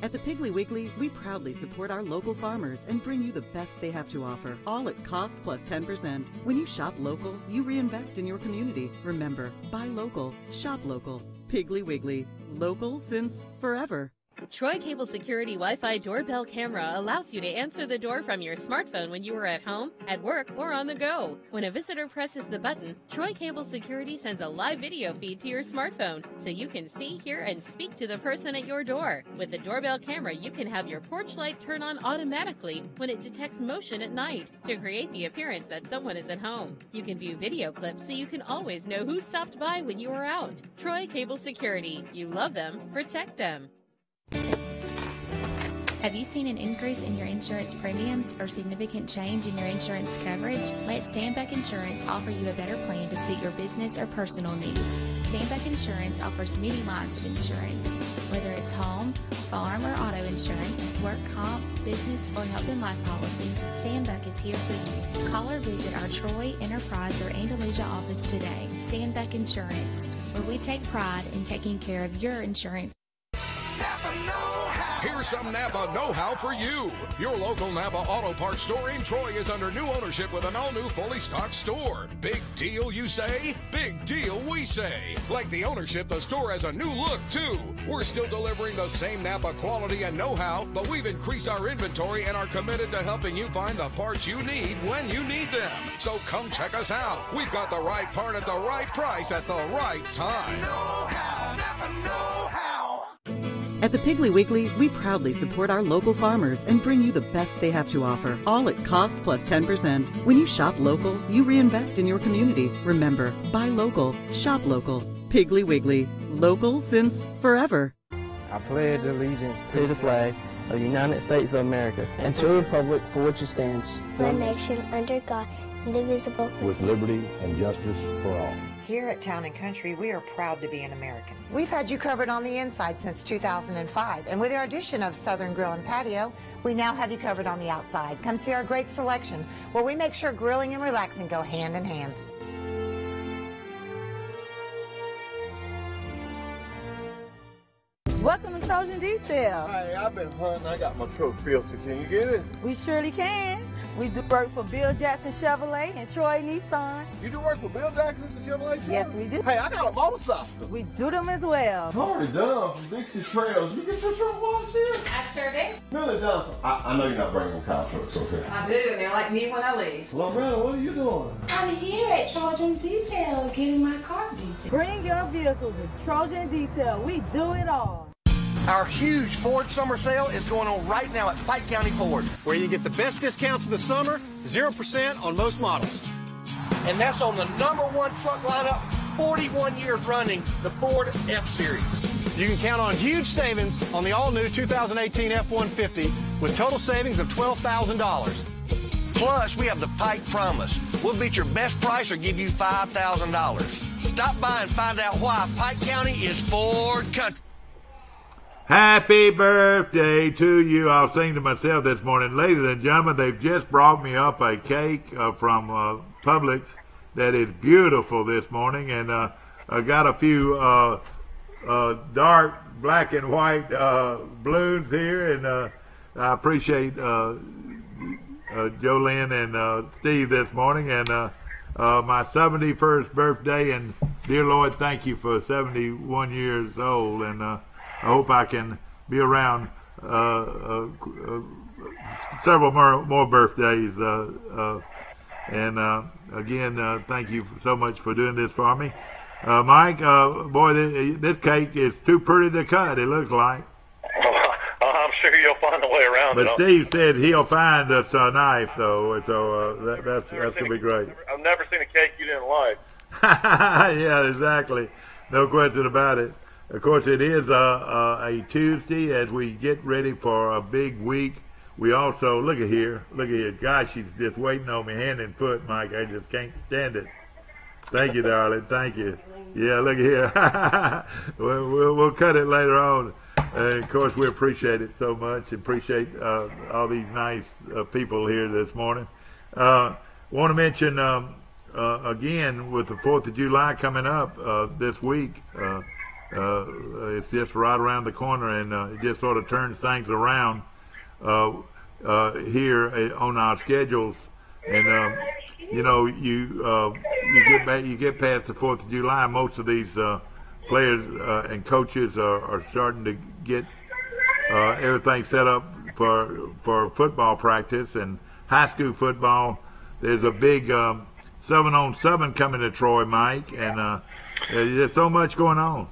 At the Piggly Wiggly, we proudly support our local farmers and bring you the best they have to offer, all at cost plus 10%. When you shop local, you reinvest in your community. Remember, buy local, shop local. Piggly Wiggly, local since forever. Troy Cable Security Wi-Fi doorbell camera allows you to answer the door from your smartphone when you are at home, at work, or on the go. When a visitor presses the button, Troy Cable Security sends a live video feed to your smartphone so you can see, hear, and speak to the person at your door. With the doorbell camera, you can have your porch light turn on automatically when it detects motion at night to create the appearance that someone is at home. You can view video clips so you can always know who stopped by when you are out. Troy Cable Security. You love them, protect them. Have you seen an increase in your insurance premiums or significant change in your insurance coverage? Let Sandbeck Insurance offer you a better plan to suit your business or personal needs. Sandbeck Insurance offers many lines of insurance, whether it's home, farm, or auto insurance, work comp, business, or health and life policies. Sandbeck is here for you. Call or visit our Troy, Enterprise, or Andalusia office today. Sandbeck Insurance, where we take pride in taking care of your insurance. Here's some Napa know-how for you. Your local Napa Auto Parts store in Troy is under new ownership with an all-new fully stocked store. Big deal, you say? Big deal, we say. Like the ownership, the store has a new look, too. We're still delivering the same Napa quality and know-how, but we've increased our inventory and are committed to helping you find the parts you need when you need them. So come check us out. We've got the right part at the right price at the right time. Know-how, Napa know-how. At the Piggly Wiggly, we proudly support our local farmers and bring you the best they have to offer, all at cost plus 10%. When you shop local, you reinvest in your community. Remember, buy local, shop local. Piggly Wiggly, local since forever. I pledge allegiance to the flag of the United States of America and to the republic for which it stands, one nation under God, indivisible, with liberty and justice for all. Here at Town & Country, we are proud to be an American. We've had you covered on the inside since 2005, and with our addition of Southern Grill and Patio, we now have you covered on the outside. Come see our great selection, where we make sure grilling and relaxing go hand in hand. Welcome to Trojan Detail. Hey, I've been hunting. I got my truck filtered. Can you get it? We surely can. We do work for Bill Jackson Chevrolet and Troy Nissan. You do work for Bill Jackson Chevrolet? Yes, we do. Hey, I got a motorcycle. We do them as well. Corey Dunn from Dixie Trails. You get your truck washed here? I sure did. Billy Johnson. I know you're not bringing them cow trucks, okay? I do, and they're like me when I leave. Loretta, what are you doing? I'm here at Trojan Detail getting my car detailed. Bring your vehicle to Trojan Detail. We do it all. Our huge Ford summer sale is going on right now at Pike County Ford, where you get the best discounts of the summer, 0% on most models. And that's on the #1 truck lineup, 41 years running, the Ford F-Series. You can count on huge savings on the all-new 2018 F-150 with total savings of $12,000. Plus, we have the Pike Promise. We'll beat your best price or give you $5,000. Stop by and find out why Pike County is Ford country. Happy birthday to you. I was saying to myself this morning, ladies and gentlemen, they've just brought me up a cake from Publix that is beautiful this morning, and I got a few dark black and white balloons here, and I appreciate Jolynn and Steve this morning, and my 71st birthday, and dear Lord, thank you for 71 years old, and I hope I can be around several more birthdays. And again, thank you so much for doing this for me. Mike, boy, this cake is too pretty to cut, it looks like. I'm sure you'll find a way around it. But Steve said he'll find us a knife, though, so that's going to be great. I've never seen a cake you didn't like. Yeah, exactly. No question about it. Of course, it is a Tuesday as we get ready for a big week. We also, look at here. Gosh, she's just waiting on me hand and foot, Mike. I just can't stand it. Thank you, darling. Thank you. Yeah, look at here. we'll cut it later on. And of course, we appreciate it so much. Appreciate all these nice people here this morning. Want to mention, again, with the 4th of July coming up this week, it's just right around the corner, and it just sort of turns things around here on our schedules. And you know, you get past the 4th of July, most of these players and coaches are starting to get everything set up for football practice and high school football. There's a big 7-on-7 coming to Troy, Mike, and there's so much going on.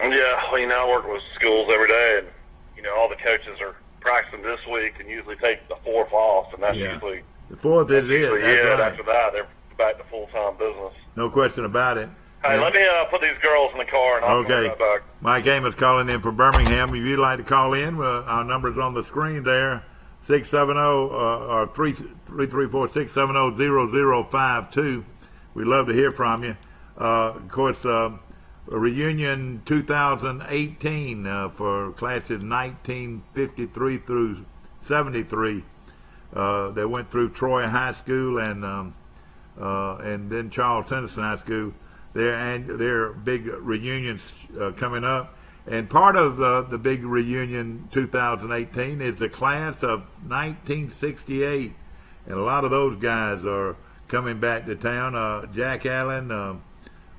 Yeah, well, you know, I work with schools every day, and, you know, all the coaches are practicing this week and usually take the 4th off, and that's usually... The 4th is it, that's right. After that, they're back to full-time business. No question about it. Hey, let me put these girls in the car, and I'll come right back. Mike Amos calling in from Birmingham. If you'd like to call in, our number's on the screen there, 670 or 334-670-0052. We'd love to hear from you. Of course, reunion 2018 for classes 1953 through 73. They went through Troy High School and then Charles Tennyson High School. Their big reunions coming up, and part of the big reunion 2018 is the class of 1968, and a lot of those guys are coming back to town. Jack Allen,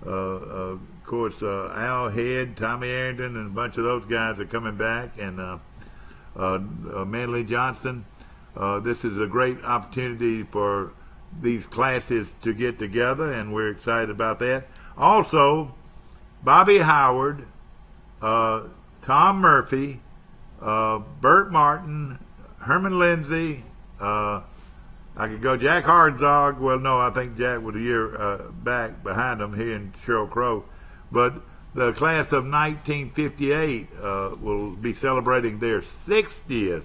of course, Al Head, Tommy Arrington, and a bunch of those guys are coming back, and Manley Johnson. This is a great opportunity for these classes to get together, and we're excited about that. Also, Bobby Howard, Tom Murphy, Bert Martin, Herman Lindsay, I could go Jack Hardzog. Well, no, I think Jack was a year back behind him here in Sheryl Crow. But the class of 1958 will be celebrating their 60th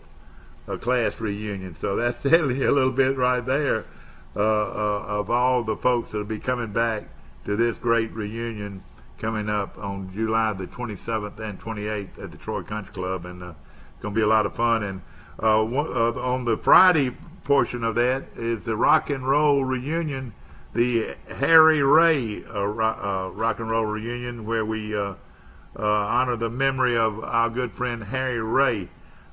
class reunion. So that's telling you a little bit right there. of all the folks that will be coming back to this great reunion coming up on July the 27th and 28th at the Troy Country Club, and it's going to be a lot of fun. And on the Friday portion of that is the rock and roll reunion, the Harry Ray rock and roll reunion, where we honor the memory of our good friend Harry Ray,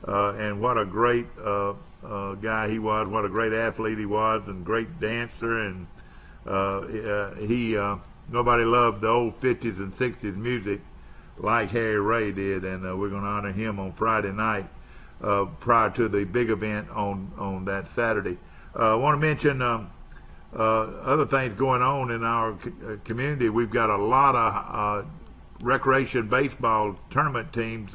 and what a great guy he was, what a great athlete he was, and great dancer, and nobody loved the old 50s and 60s music like Harry Ray did, and we're going to honor him on Friday night prior to the big event on that Saturday. I want to mention other things going on in our community. We've got a lot of recreation baseball tournament teams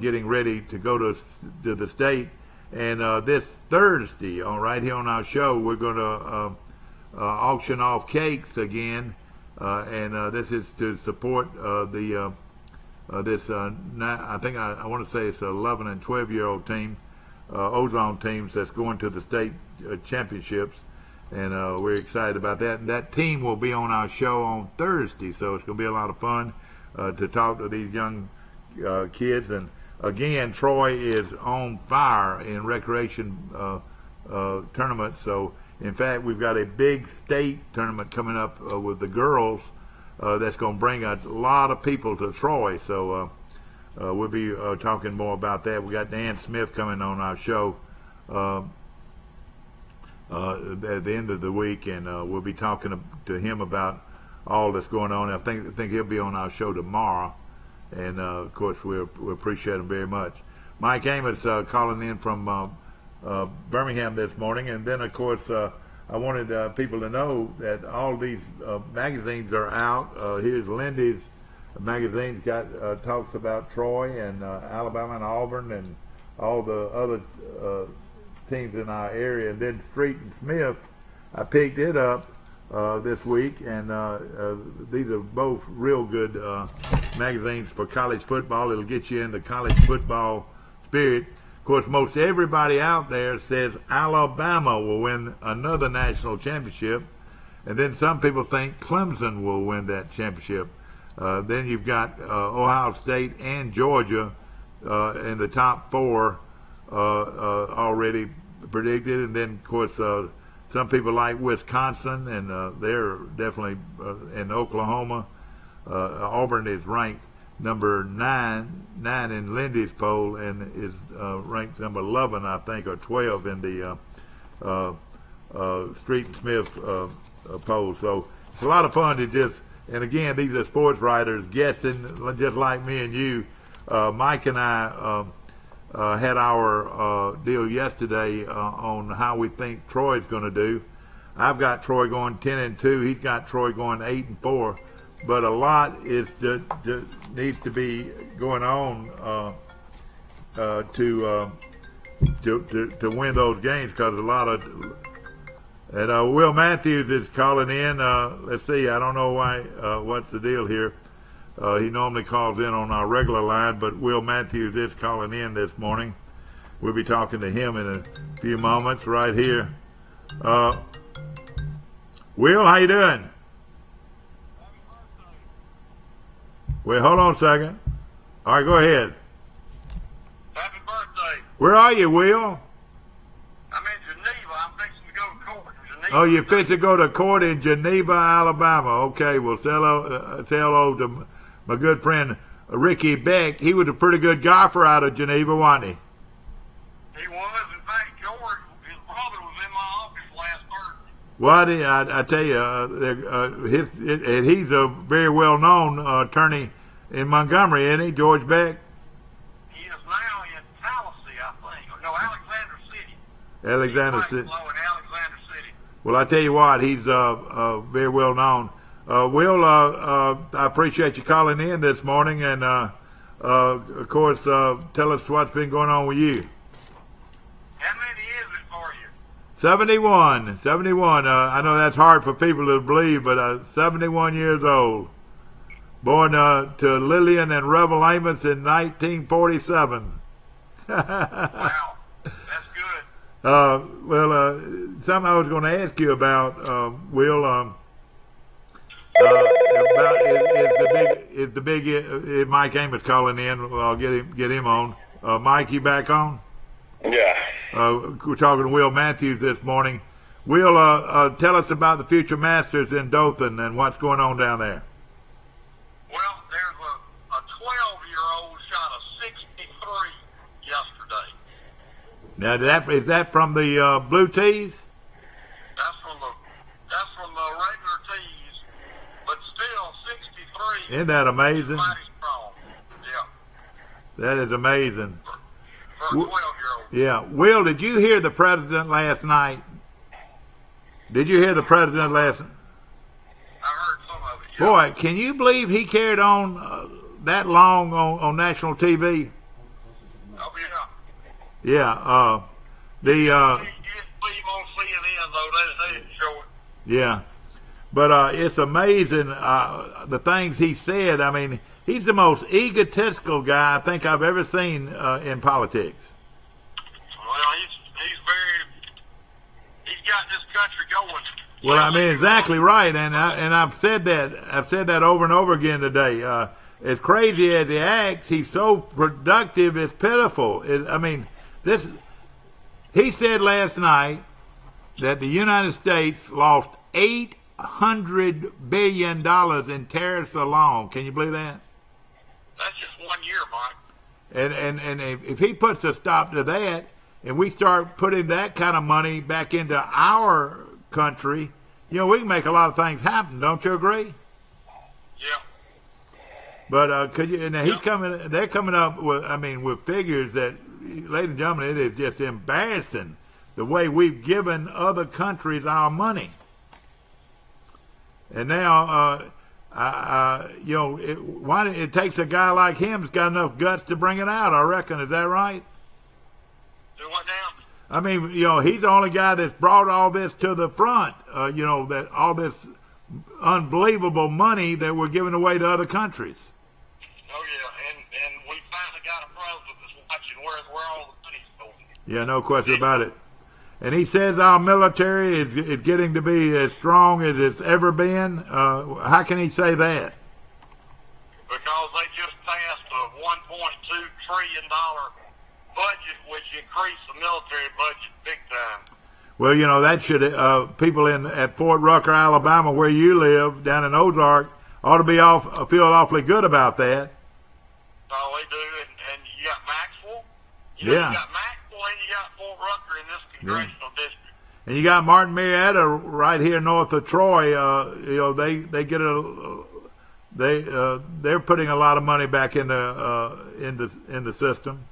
getting ready to go to the state, and this Thursday, right here on our show, we're going to auction off cakes again, and this is to support I think I want to say it's 11 and 12-year-old team, Ozone teams that's going to the state championships, and we're excited about that. And that team will be on our show on Thursday, so it's going to be a lot of fun to talk to these young kids. And again, Troy is on fire in recreation tournaments. So in fact, we've got a big state tournament coming up with the girls that's going to bring a lot of people to Troy. So we'll be talking more about that. We got Dan Smith coming on our show at the end of the week, and we'll be talking to him about all that's going on. I think he'll be on our show tomorrow, and of course we appreciate him very much. Mike Amos calling in from Birmingham this morning, and then of course I wanted people to know that all these magazines are out. Here's Lindy's magazine's got talks about Troy and Alabama and Auburn and all the other teams in our area, and then Street and Smith, I picked it up this week, and these are both real good magazines for college football. It'll get you in the college football spirit. Of course, most everybody out there says Alabama will win another national championship, and then some people think Clemson will win that championship. Then you've got Ohio State and Georgia in the top four already predicted, and then of course some people like Wisconsin, and they're definitely in Oklahoma. Auburn is ranked number 9 in Lindy's poll, and is ranked number 11, I think, or 12 in the Street and Smith poll. So it's a lot of fun to just, and again, these are sports writers guessing just like me and you. Mike and I had our deal yesterday on how we think Troy's going to do. I've got Troy going 10-2. He's got Troy going 8-4. But a lot is needs to be going on to win those games, because a lot of. And Will Matthews is calling in. Let's see. I don't know why. What's the deal here? He normally calls in on our regular line, but Will Matthews is calling in this morning. We'll be talking to him in a few moments right here. Will, how you doing? Wait, hold on a second. All right, go ahead. Happy birthday. Where are you, Will? I'm in Geneva. I'm fixing to go to court in Geneva. Oh, you're fixing to go to court in Geneva, Alabama. Okay, well, say hello to my good friend Ricky Beck. He was a pretty good golfer out of Geneva, wasn't he? He was. In fact, George, his brother, was in my office last Thursday. Well, I tell you, and he's a very well-known attorney in Montgomery, isn't he, George Beck? He is now in Tallahassee, I think. No, Alexander City. Alexander City. In Alexander City. Well, I tell you what, he's very well-known. Will, I appreciate you calling in this morning, and of course, tell us what's been going on with you. How many is it for you? 71. I know that's hard for people to believe, but 71 years old. Born to Lillian and Revel Amos in 1947. Wow, that's good. Well, something I was going to ask you about, Will. Is the big Mike Amos calling in? I'll get him on. Mike, you back on? Yeah. We're talking to Will Matthews this morning. Will, tell us about the Future Masters in Dothan and what's going on down there. Well, there's a 12-year-old shot a 63 yesterday. Now, is that from the Blue Tees? That's from the regular tees, but still 63. Isn't that amazing? Mighty strong. Yeah. That is amazing. For a 12-year-old. Yeah. Will, did you hear the president last night? Did you hear the president last night? I heard some of it, yeah. Boy, can you believe he carried on that long on national TV? Oh, yeah. Yeah. You didn't see him on CNN, though. They didn't show it. Yeah. But it's amazing the things he said. I mean, he's the most egotistical guy I think I've ever seen in politics. Well, he's got this country going. Well, I mean, exactly right, and I've said that over and over again today. As crazy as he acts, he's so productive. It's pitiful. He said last night that the United States lost $800 billion in tariffs alone. Can you believe that? That's just 1 year, Mike. And if he puts a stop to that, and we start putting that kind of money back into our country, we can make a lot of things happen. Don't you agree? Yeah. But could you? Now they're coming up with figures that, ladies and gentlemen, it is just embarrassing the way we've given other countries our money. And now, it takes a guy like him who's got enough guts to bring it out. I reckon. Is that right? Do what now? I mean, he's the only guy that's brought all this to the front. That all this unbelievable money that we're giving away to other countries. Oh yeah, and we finally got a president that's watching where all the money's going. Yeah, no question about it. And he says our military is getting to be as strong as it's ever been. How can he say that? Because they just passed a $1.2 trillion budget, which increased the military budget big time. Well, that should people at Fort Rucker, Alabama, where you live, down in Ozark, ought to be feel awfully good about that. Oh, they do, and you got Maxwell. Yeah. You got Maxwell and you got Fort Rucker in this congressional district. And you got Martin Marietta right here north of Troy. They get they're putting a lot of money back in the system.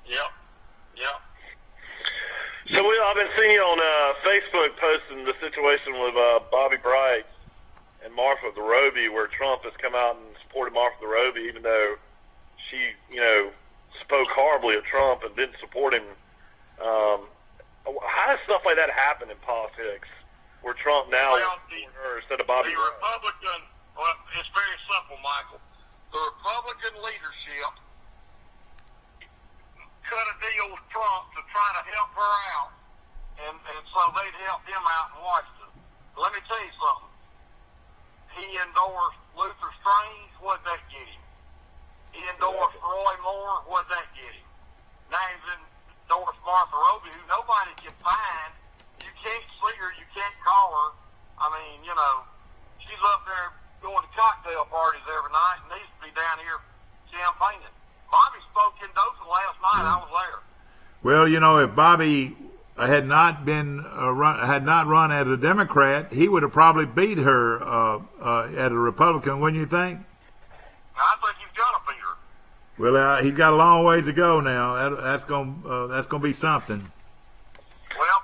Yep. So I've been seeing you on Facebook posting the situation with Bobby Bright and Martha DeRoby, where Trump has come out and supported Martha DeRoby, even though she, spoke horribly of Trump and didn't support him. How does stuff like that happen in politics, where Trump now supports her instead of Bobby? The Republican, well, it's very simple, Michael. The Republican leadership cut a deal with Trump to try to help her out, and so they'd help him out in Washington. Let me tell you something. He endorsed Luther Strange. What'd that get him? He endorsed Roy Moore. What'd that get him? Now he's endorsed Martha DeRoby, who nobody can find. You can't see her. You can't call her. I mean, she's up there going to cocktail parties every night and needs to be down here campaigning. Bobby spoke in Dothan last night. I was there. Well, if Bobby had not run as a Democrat, he would have probably beat her as a Republican, wouldn't you think? I think he's got to beat her. Well, he's got a long ways to go now. That's gonna be something. Well,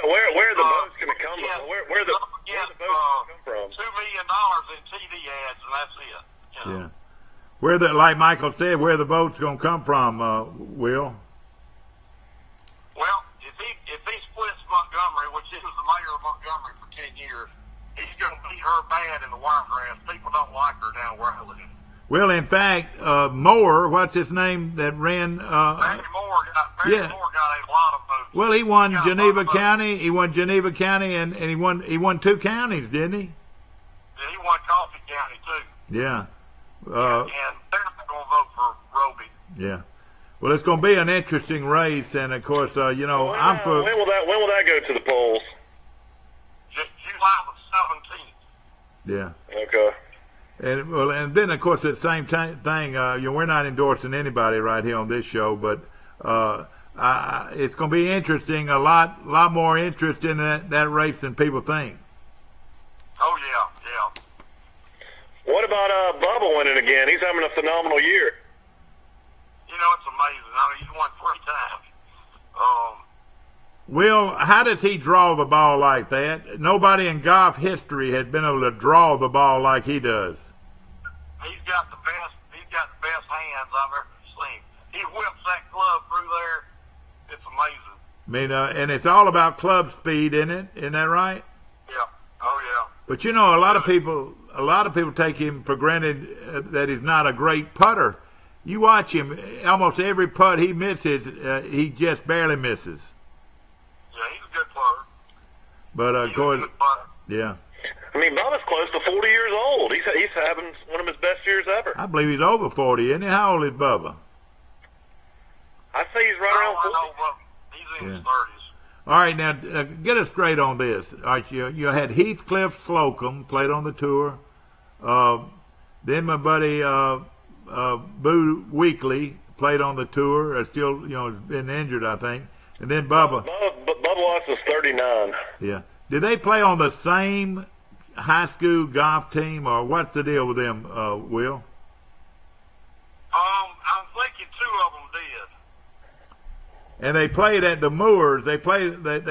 where are the votes going to come from? Where are the votes going to come from? $2 million in TV ads, and that's it. Yeah. Like Michael said, where the votes going to come from, Will? Well, if he splits Montgomery, which he was the mayor of Montgomery for 10 years, he's going to beat her bad in the wiregrass. People don't like her down where I live. Well, in fact, Moore, what's his name that ran? Barry Moore got a lot of votes Well, he won Geneva County. He won Geneva County, and he won 2 counties, didn't he? Yeah, he won Coffee County too. Yeah. And they're not going to vote for Roby. Yeah. Well, it's going to be an interesting race, and of course, you know, I'm for. When will that go to the polls? July the 17th. Yeah. Okay. And then of course at the same thing, you know, we're not endorsing anybody right here on this show, but it's going to be interesting. A lot more interest in that race than people think. Oh yeah. What about Bubba winning again? He's having a phenomenal year. You know, it's amazing. I mean, he's won 3 times. Will, how does he draw the ball like that? Nobody in golf history had been able to draw the ball like he does. He's got the best hands I've ever seen. He whips that club through there. It's amazing. I mean, and it's all about club speed, isn't it? Isn't that right? Yeah. Oh yeah. But you know, a lot of people take him for granted that he's not a great putter. You watch him; almost every putt he misses, he just barely misses. Yeah, he's a good putter. But of course, yeah. I mean, Bubba's close to 40 years old. He's having one of his best years ever. I believe he's over 40, isn't he? How old is Bubba? I say he's right around 40. He's in his 30s. All right, now get us straight on this. All right, you had Heathcliff Slocum played on the tour. Then my buddy Boo Weekley played on the tour. Still, you know, has been injured, I think. And then Bubba Watts is 39. Yeah. Did they play on the same high school golf team, or what's the deal with them, Will? I'm thinking 2 of them did. And they played at the Moors. They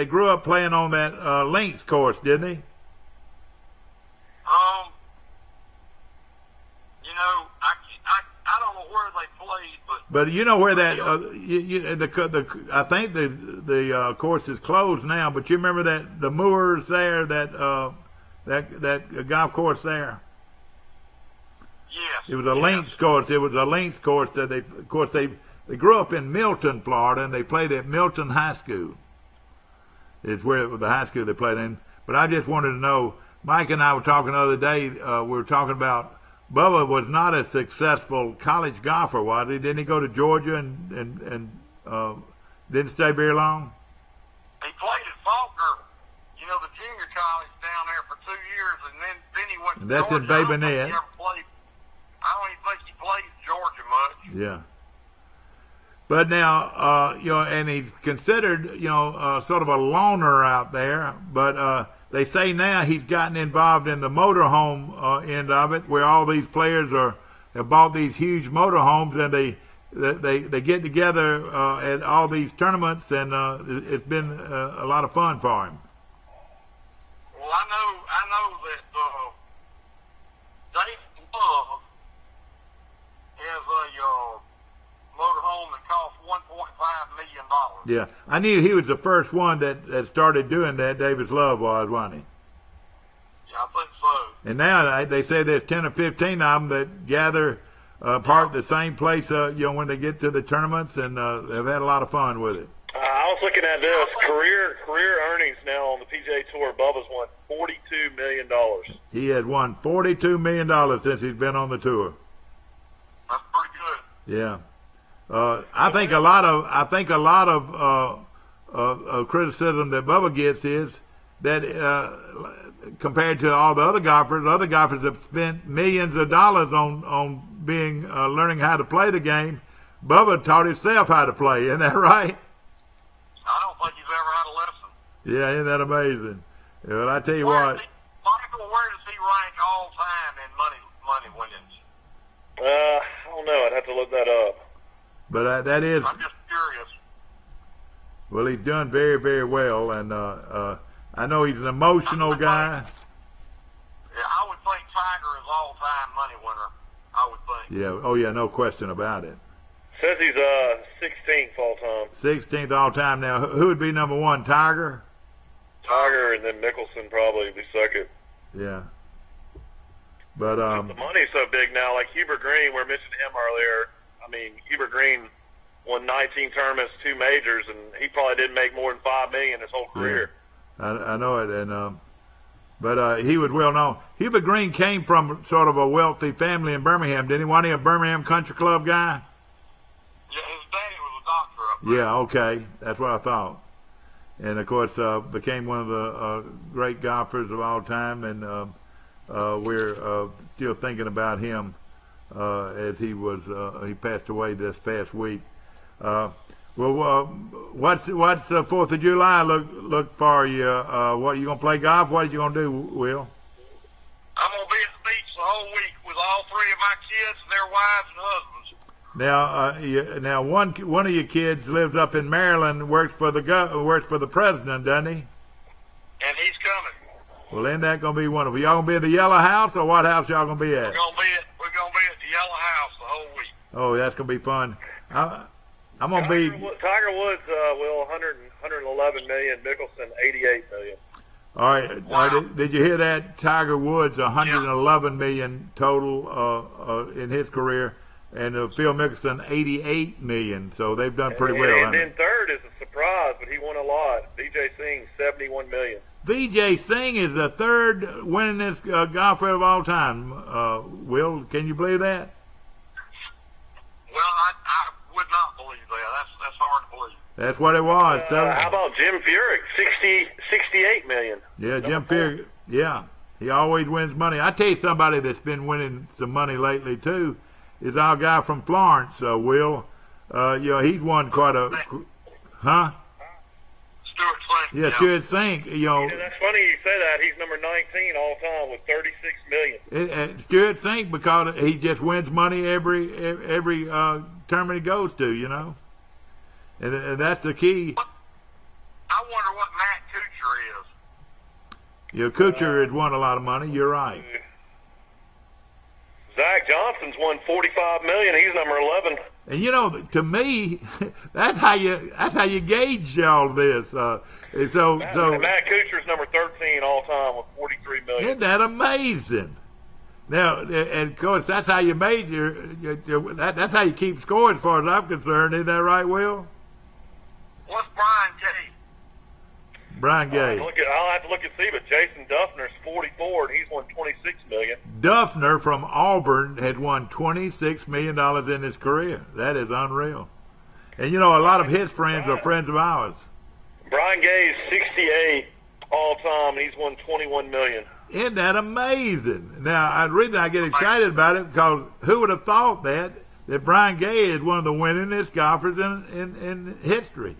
grew up playing on that links course, didn't they? You know, I don't know where they played, but you know where that I think the course is closed now. But you remember that the Moors there, that golf course there? Yes. It was a links course. It was a links course that they grew up in Milton, Florida, and they played at Milton High School. It's where the high school they played in. But I just wanted to know, Mike and I were talking the other day, we were talking about Bubba was not a successful college golfer, was he? Didn't he go to Georgia and didn't stay very long? He played at Faulkner, you know, the junior college down there for 2 years, and then he went to That's Georgia. in Baby Net. I don't even think he played Georgia much. Yeah. But now, you know, and he's considered, you know, sort of a loner out there. But they say now he's gotten involved in the motorhome end of it, where all these players have bought these huge motorhomes, and they get together at all these tournaments, and it's been a lot of fun for him. Well, I know that Dave Love has a motorhome that costs $1.5 million. Yeah, I knew he was the first one that started doing that. Davis Love was, wasn't he? Yeah, I think so. And now they say there's 10 or 15 of them that gather part of the same place, you know, when they get to the tournaments, and they've had a lot of fun with it. I was looking at this career earnings now on the PGA Tour. Bubba's won $42 million. He has won $42 million since he's been on the tour. That's pretty good. Yeah. I think a lot of criticism that Bubba gets is that compared to all the other golfers have spent millions of dollars on being learning how to play the game. Bubba taught himself how to play. Isn't that right? I don't think he's ever had a lesson. Yeah, isn't that amazing? Well, I tell you what. Michael, where does he rank all time in money winnings? I don't know. I'd have to look that up. But that is. I'm just curious. Well, he's done very, very well, and I know he's an emotional guy. Yeah, I would think Tiger is all-time money winner. I would think. Yeah. Oh, yeah. No question about it. Says he's 16th all time. 16th all time. Now, who would be number one? Tiger. Tiger, and then Mickelson probably be second. Yeah. But the money's so big now. Like Hubert Green, we mentioned him earlier. I mean, Hubert Green won 19 tournaments, 2 majors, and he probably didn't make more than $5 million his whole career. Yeah. I know it, and but he was well known. Hubert Green came from sort of a wealthy family in Birmingham, didn't he? Wasn't he a Birmingham Country Club guy? Yeah, his daddy was a doctor up there. Yeah, okay, that's what I thought. And of course, became one of the great golfers of all time, and we're still thinking about him as he passed away this past week. What's the 4th of July look for you? What, you gonna play golf? What are you gonna do, Will? I'm gonna be at the beach the whole week with all 3 of my kids and their wives and husbands. Now, one of your kids lives up in Maryland, works for the president, doesn't he? And he's coming. Well, ain't that gonna be wonderful? Y'all gonna be in the Yellow House, or what house y'all gonna be at? We're gonna be at the Yellow House the whole week. Oh, that's gonna be fun. I'm gonna be. Tiger Woods will 111 million. Mickelson 88 million. All right. Wow. Did you hear that? Tiger Woods 111 million total in his career, and Phil Mickelson 88 million. So they've done pretty well. And then third is a surprise, but he won a lot. Vijay Singh 71 million. Vijay Singh is the third winningest golfer of all time. Will, can you believe that? Well, I would not believe that. That's hard to believe. That's what it was. How about Jim Furyk? 68 million. Yeah, Jim Furyk. Yeah, he always wins money. I tell you, somebody that's been winning some money lately too is our guy from Florence, Will. He's won quite a. Huh? Stuart Sink. Yeah, Stuart Sink. That's funny you say that. He's number 19 all time with 36 million. Stuart Sink, because he just wins money every tournament he goes to, and that's the key. I wonder what Matt Kuchar is. Kuchar has won a lot of money. You're right. Zach Johnson's won 45 million. He's number 11. And to me, that's how you gauge all this. So Matt Kuchar's number 13 all time with 43 million. Isn't that amazing? Now, and of course, that's how you measure. That's how you keep score, as far as I'm concerned. Isn't that right, Will? What's Brian Gay? Brian Gay. I'll have to look and see, but Jason Duffner's 44, and he's won 26 million. Duffner from Auburn has won $26 million in his career. That is unreal. And a lot of his friends are friends of ours. Brian Gay is 68 all time, and he's won 21 million. Isn't that amazing? Now, the reason I get excited about it, because who would have thought that Brian Gay is one of the winningest golfers in history,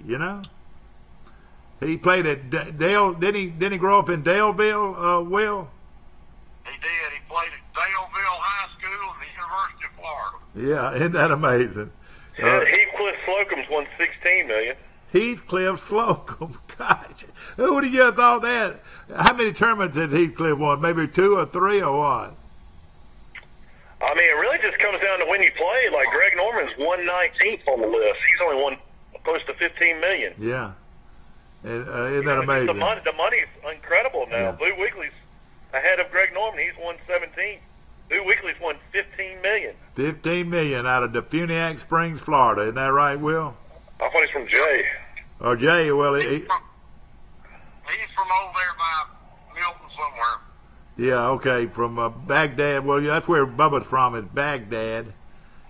He played at Dale. Didn't he grow up in Daleville, Will? He did. He played at Daleville High School and the University of Florida. Yeah, isn't that amazing? Heathcliff Slocum's won 16 million. Heathcliff Slocum. Gosh, who would have thought that? How many tournaments did Heathcliff won? Maybe 2 or 3 or what? I mean, it really just comes down to when you play. Like Greg Norman's 119th on the list. He's only won close to 15 million. Yeah. And, isn't that amazing? The money's incredible now. Yeah. Blue Weekly's ahead of Greg Norman. He's won 17. Blue Weekly's won 15 million. 15 million out of Defuniak Springs, Florida. Isn't that right, Will? I thought he's from Jay. Oh, Jay. Well, he's from over there by Milton somewhere. Yeah, okay, from Baghdad. Well, that's where Bubba's from, is Baghdad.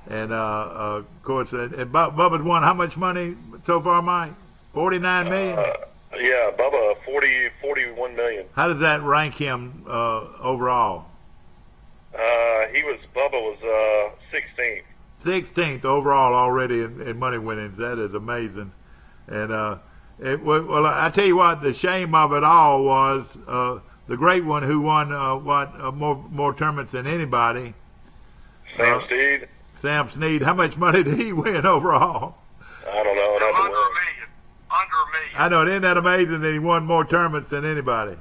And, of course, Bubba's won how much money so far, Mike? 49 million? Yeah, Bubba, 41 million. How does that rank him overall? Bubba was 16th. 16th overall already in money winnings. That is amazing. And, well, I tell you what, the shame of it all was the great one who won, more tournaments than anybody. Sam Snead. Sam Snead. How much money did he win overall? I don't know. Under $1 million. Under $1 million. I know. Isn't that amazing that he won more tournaments than anybody?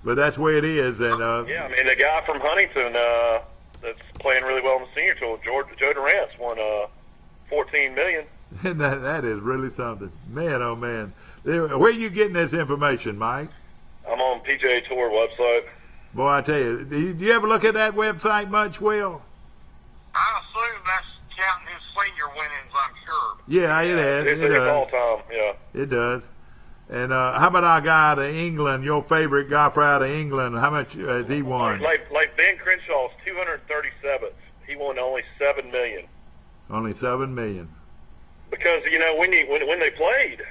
But that's the way it is. And yeah, I mean, the guy from Huntington that's playing really well in the senior tour, Joe Durant's won $14 million. And that is really something. Man, oh, man. Where are you getting this information, Mike? I'm on PGA Tour website. Boy, I tell you, do you ever look at that website much, Will? I assume that's counting his senior winnings, I'm Yeah, it has. It's all time. Yeah. It does. And how about our guy out of England, your favorite golfer out of England? How much has he won? Like Ben Crenshaw's 237th. He won only $7 million. Only $7 million. Because when they played.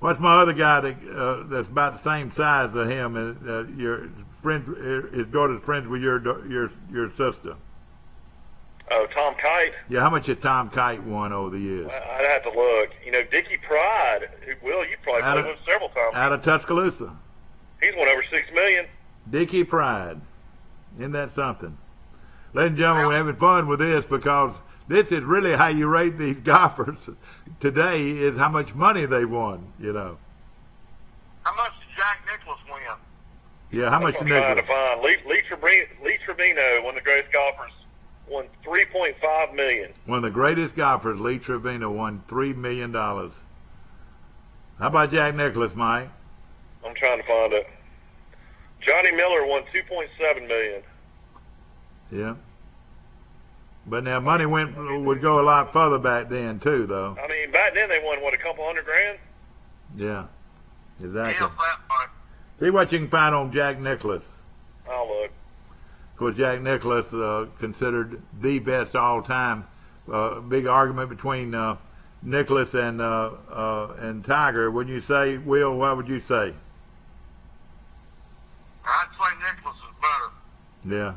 What's my other guy that's about the same size as him? Your friend, his daughter's friends with your sister. Oh, Tom Kite. Yeah, how much has Tom Kite won over the years? I'd have to look. Dickie Pride. Will, you probably played with him several times. Out of Tuscaloosa. He's won over $6 million. Dickie Pride. Isn't that something? Ladies and gentlemen, we're having fun with this because this is really how you rate these golfers today is how much money they won, How much did Jack Nicklaus win? Yeah, how much did Nicklaus? To find. Lee Trevino, one of the greatest golfers, won $3.5 million. One of the greatest golfers, Lee Trevino, won $3 million. How about Jack Nicklaus, Mike? I'm trying to find it. Johnny Miller won $2.7 million. Yeah. But now money would go a lot further back then too, though. I mean, back then they won a couple $100,000. Yeah, exactly. See what you can find on Jack Nicklaus. I'll look. Of course, Jack Nicklaus considered the best all time. Big argument between Nicklaus and Tiger. Wouldn't you say, Will? What would you say? I'd say Nicklaus is better. Yeah.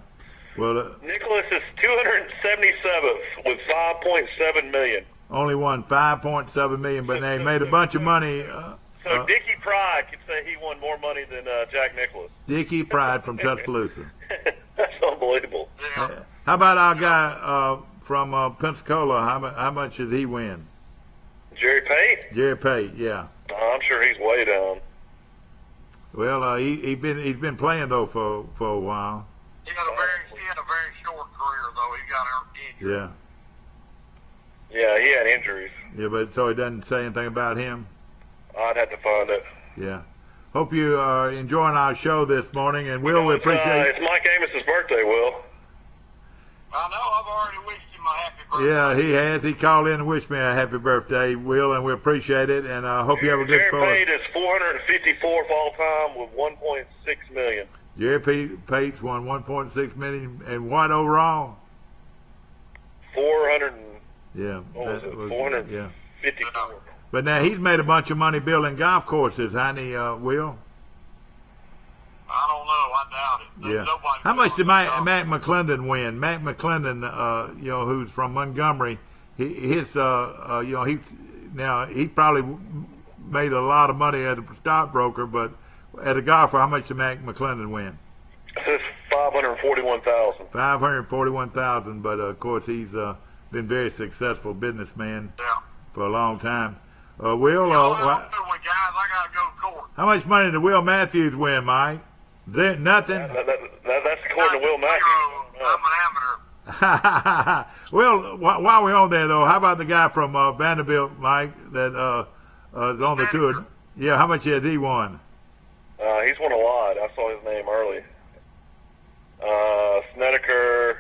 Well, Nicklaus is 277th with $5.7 million. Only won $5.7 million, but they made a bunch of money. So Dickie Pride could say he won more money than Jack Nicklaus. Dickie Pride from Tuscaloosa. That's unbelievable. Yeah. How about our guy from Pensacola? How much did he win? Jerry Pate? Jerry Pate, yeah. I'm sure he's way down. Well, he's been playing though for a while. He had a very short career though. He got injured. Yeah. Yeah, he had injuries. Yeah, but so he doesn't say anything about him. I'd have to find it. Yeah. Hope you are enjoying our show this morning, and Will, we appreciate. It's Mike Amos's birthday, Will. I know. I've already wished him a happy birthday. Yeah, he has. He called in and wished me a happy birthday, Will, and we appreciate it. And I hope you have a good Jerry Pate is 454th all time with $1.6 million. Jerry Pate's won $1.6 million, and what overall? 400. Yeah. What was it? 454. Yeah. But now he's made a bunch of money building golf courses, hasn't he, Will? I don't know. I doubt it. Yeah. How much did Matt McClendon win? Matt McClendon, who's from Montgomery, he probably made a lot of money as a stockbroker, but as a golfer, how much did Matt McClendon win? It's $541,000. $541,000, but of course he's been very successful businessman for a long time. Will, guys, I gotta go to court. How much money did Will Matthews win, Mike? Nothing. That's according to Will Matthews. I'm an amateur. Well, while we're on there though, how about the guy from Vanderbilt, Mike, that is on the tour? Yeah, how much has he won? He's won a lot. I saw his name early. Snedeker.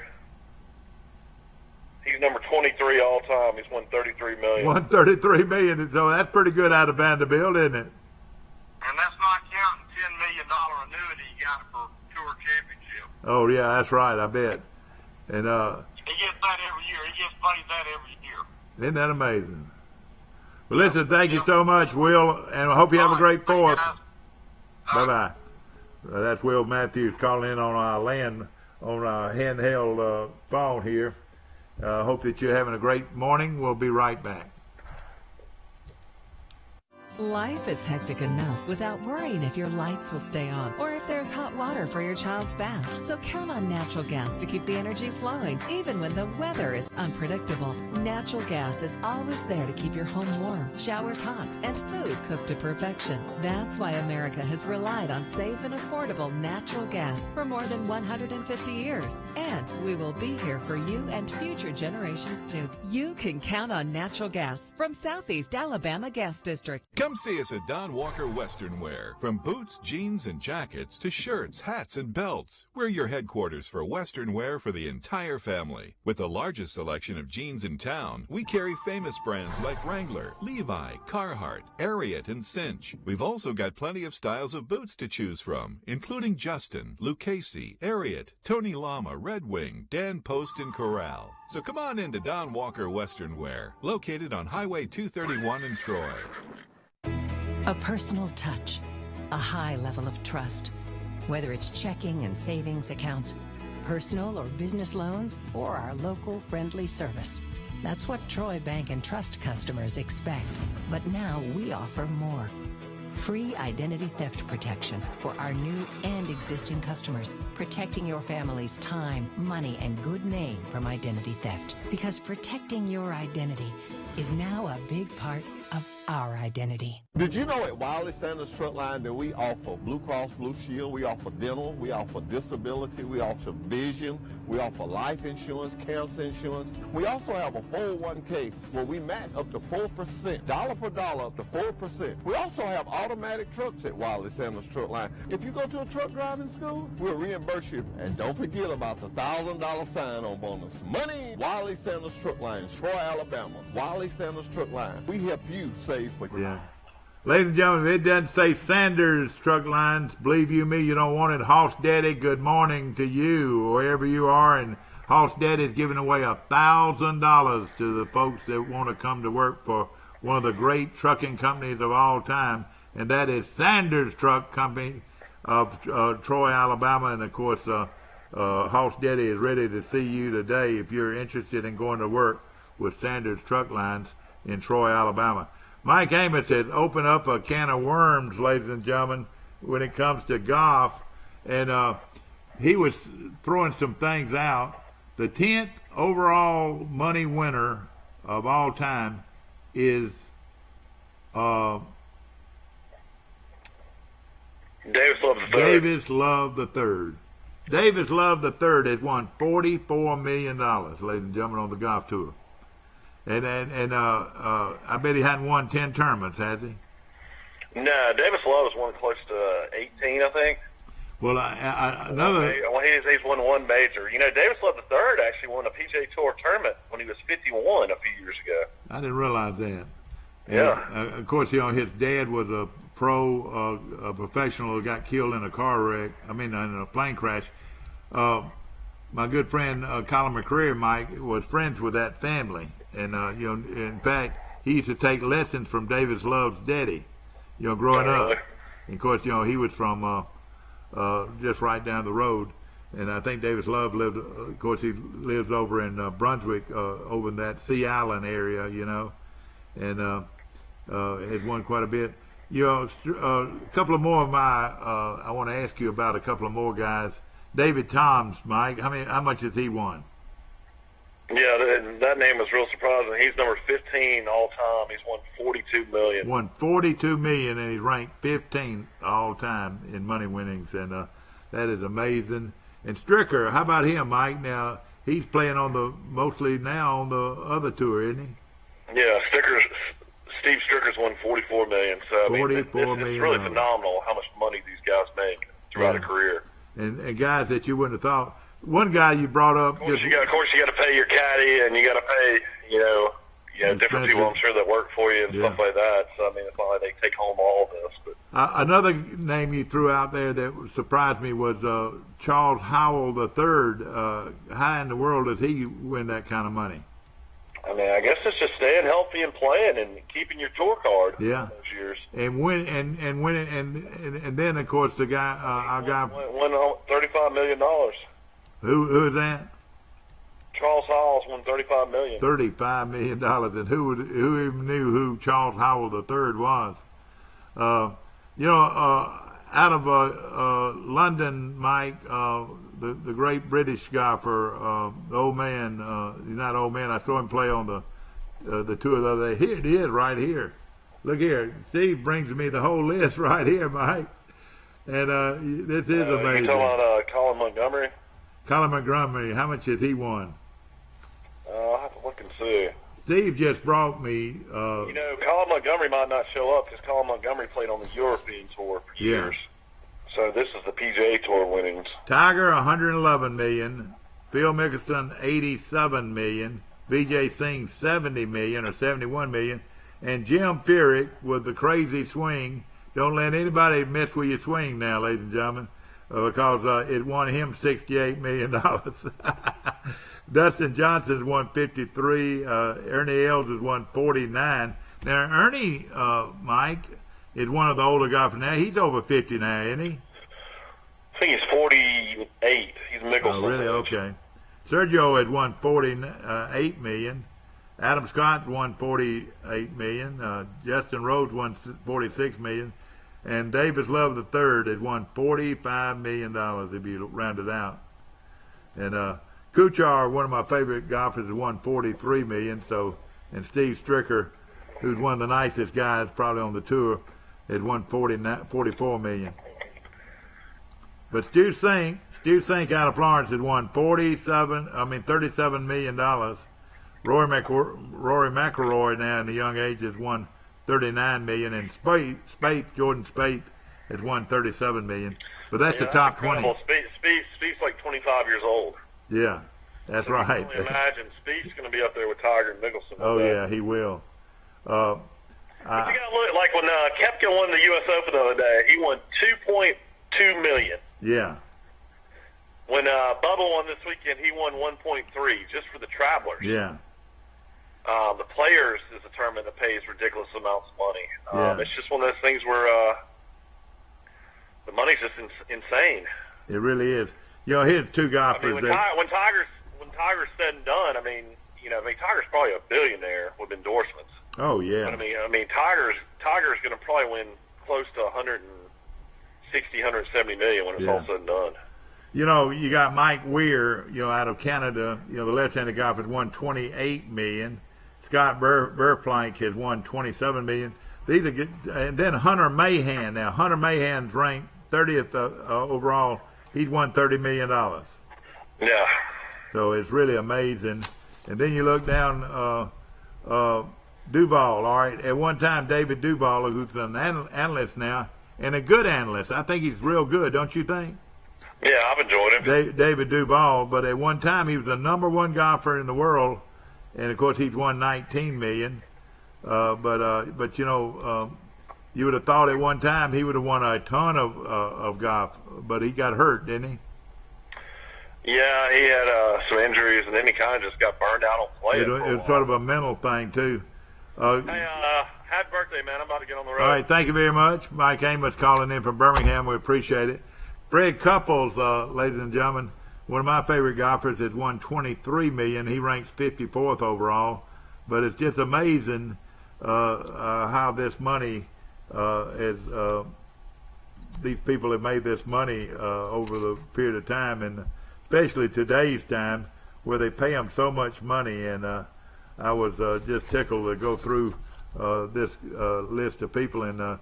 He's number 23 all time. He's won $33 million. Won $33 million. So that's pretty good out of Vanderbilt, isn't it? And that's not counting $10 million annuity he got for Tour Championship. Oh yeah, that's right. I bet. And he gets that every year. He gets paid that every year. Isn't that amazing? Well, listen, thank you so much, Will, and I hope you have a great Fourth. Bye-bye. That's Will Matthews calling in on our handheld phone here. Hope that you're having a great morning. We'll be right back. Life is hectic enough without worrying if your lights will stay on or if there's hot water for your child's bath. So count on natural gas to keep the energy flowing, even when the weather is unpredictable. Natural gas is always there to keep your home warm, showers hot, and food cooked to perfection. That's why America has relied on safe and affordable natural gas for more than 150 years. And we will be here for you and future generations too. You can count on natural gas from Southeast Alabama Gas District. Come see us at Don Walker Western Wear. From boots, jeans, and jackets to shirts, hats, and belts, we're your headquarters for Western wear for the entire family. With the largest selection of jeans in town, we carry famous brands like Wrangler, Levi, Carhartt, Ariat, and Cinch. We've also got plenty of styles of boots to choose from, including Justin, Lucchese, Ariat, Tony Lama, Red Wing, Dan Post, and Corral. So come on into Don Walker Western Wear, located on Highway 231 in Troy. A personal touch, a high level of trust. Whether it's checking and savings accounts, personal or business loans, or our local friendly service. That's what Troy Bank and Trust customers expect. But now we offer more. Free identity theft protection for our new and existing customers, protecting your family's time, money, and good name from identity theft. Because protecting your identity is now a big part of our identity. Did you know at Wiley Sanders Truck Line that we offer Blue Cross Blue Shield, we offer dental, we offer disability, we offer vision, we offer life insurance, cancer insurance. We also have a 401k where we match up to 4%, dollar per dollar up to 4%. We also have automatic trucks at Wiley Sanders Truck Line. If you go to a truck driving school, we'll reimburse you. And don't forget about the $1,000 sign-on bonus. Money! Wiley Sanders Truck Line, Troy, Alabama. Wiley Sanders Truck Line. We help you save for you. Yeah. Ladies and gentlemen, if it doesn't say Sanders Truck Lines, believe you me, you don't want it. Hoss Daddy, good morning to you, wherever you are. And Hoss Daddy is giving away $1,000 to the folks that want to come to work for one of the great trucking companies of all time, and that is Sanders Truck Company of Troy, Alabama. And, of course, Hoss Daddy is ready to see you today if you're interested in going to work with Sanders Truck Lines in Troy, Alabama. Mike Amos has opened up a can of worms, ladies and gentlemen, when it comes to golf. And he was throwing some things out. The 10th overall money winner of all time is Davis Love III. Davis Love III. Davis Love III has won $44 million, ladies and gentlemen, on the golf tour. And I bet he hadn't won 10 tournaments, has he? No, Davis Love has won close to 18, I think. Well, another. He's won one major. You know, Davis Love III actually won a PGA Tour tournament when he was 51 a few years ago. I didn't realize that. Yeah. And, of course, you know, his dad was a professional who got killed in a car wreck. In a plane crash. My good friend Colin McCreary, Mike, was friends with that family. And, in fact, he used to take lessons from Davis Love's daddy, growing up. And, of course, he was from just right down the road. And I think Davis Love lived, of course, he lives over in Brunswick, over in that Sea Island area, and has won quite a bit. A couple of more of I want to ask you about a couple of more guys. David Toms, Mike, how much has he won? Yeah, that name was real surprising. He's number 15 all time. He's won $42 million. Won $42 million, and he's ranked 15th all time in money winnings, and that is amazing. And Stricker, how about him, Mike? Now he's playing mostly now on the other tour, isn't he? Yeah, Steve Stricker's won $44 million. So it's really phenomenal how much money these guys make throughout a career. And guys that you wouldn't have thought. One guy you brought up. Of course, you got to pay your caddy, and you got to pay, different people, I'm sure, that work for you and stuff like that. So, it's not like they take home all of this. But another name you threw out there that surprised me was Charles Howell III. How in the world does he win that kind of money? I guess it's just staying healthy and playing and keeping your tour card. Yeah. Those years. And winning, and then of course the guy, our guy, won $35 million. Who is that? Charles Howell's won $35 million. $35 million, and who even knew who Charles Howell III was? Out of London, Mike, the great British golfer, old man. He's not old man. I saw him play on the tour the other day. Here it is, right here. Look here. Steve brings me the whole list right here, Mike. And this is amazing. You talking about Colin Montgomery? Colin Montgomery, how much has he won? I'll have to look and see. Steve just brought me. You know, Colin Montgomery might not show up because Colin Montgomery played on the European Tour for years. So this is the PGA Tour winnings. Tiger 111 million, Phil Mickelson 87 million, Vijay Singh 70 million or 71 million, and Jim Furyk with the crazy swing. Don't let anybody mess with your swing now, ladies and gentlemen, because it won him $68 million. Dustin Johnson's won 53. Ernie Els has won 49. Now Ernie, Mike, is one of the older golfers now. He's over 50 now, isn't he? I think he's 48. He's Mickelson. Oh, really? Okay. Sergio has won 48 million. Adam Scott won 48 million. Justin Rose won 46 million. And Davis Love III has won $45 million if you round it out. And Kuchar, one of my favorite golfers, has won 43 million. So, and Steve Stricker, who's one of the nicest guys probably on the tour, has won 44 million. But Stu Cink out of Florence had won $37 million. Rory McIlroy now in the young age has won 39 million, and Jordan Spieth has won 37 million. But that's the top 20. Spieth's like 25 years old. Yeah, that's right. I can only imagine Spieth's going to be up there with Tiger and Mickelson. Oh yeah, he will. But you got to look like when Koepka won the U.S. Open the other day. He won $2.2 million. Yeah. When Bubba won this weekend, he won 1.3 just for the Travelers. Yeah. The Players is a tournament that pays ridiculous amounts of money. It's just one of those things where the money's just insane. It really is. You know, here's two golfers. When Tiger's said and done, Tiger's probably a billionaire with endorsements. Oh yeah. But Tiger's going to probably win close to 170 million when it's all said and done. You know, you got Mike Weir, out of Canada. The left-handed golfer has won 28 million. Scott Burplank has won 27 million. These are good. And then Hunter Mahan. Now Hunter Mahan's ranked 30th overall. He's won $30 million. Yeah. So it's really amazing. And then you look down, Duval. All right, at one time David Duval, who's an analyst now, and a good analyst. I think he's real good, don't you think? Yeah, I've enjoyed him. David Duval, but at one time he was the number one golfer in the world, and of course he's won 19 million. But you would have thought at one time he would have won a ton of golf, but he got hurt, didn't he? Yeah, he had some injuries, and then he kind of just got burned out on playing. It was sort of a mental thing too. Hey, happy birthday, man! I'm about to get on the road. All right, thank you very much, Mike Amos calling in from Birmingham. We appreciate it. Fred Couples, ladies and gentlemen, one of my favorite golfers, has won 23 million. He ranks 54th overall, but it's just amazing how this money these people have made this money over the period of time, and especially today's time where they pay them so much money. And I was just tickled to go through this list of people, and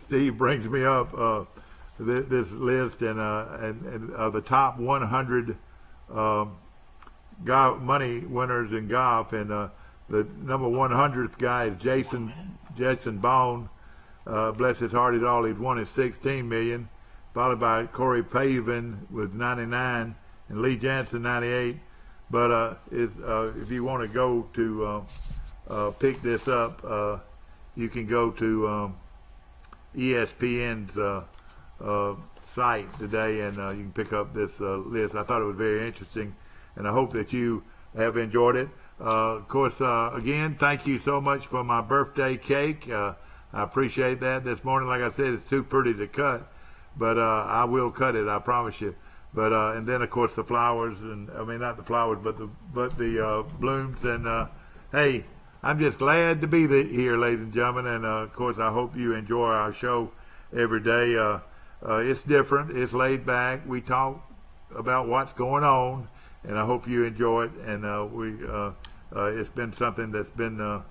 Steve brings me up this list and the top 100 golf money winners in golf, and the number 100th guy is Jason Bone. Bless his heart, he's won his 16 million, followed by Corey Pavin with 99 and Lee Jansen 98. But if you want to go to pick this up, you can go to ESPN's site today, and you can pick up this list. I thought it was very interesting, and I hope that you have enjoyed it. Of course, again, thank you so much for my birthday cake. I appreciate that. This morning, like I said, it's too pretty to cut, but I will cut it, I promise you. But and then of course the flowers, and I mean not the flowers, but the blooms. And hey, I'm just glad to be here, ladies and gentlemen. And of course, I hope you enjoy our show every day. It's different. It's laid back. We talk about what's going on, and I hope you enjoy it. And it's been something that's been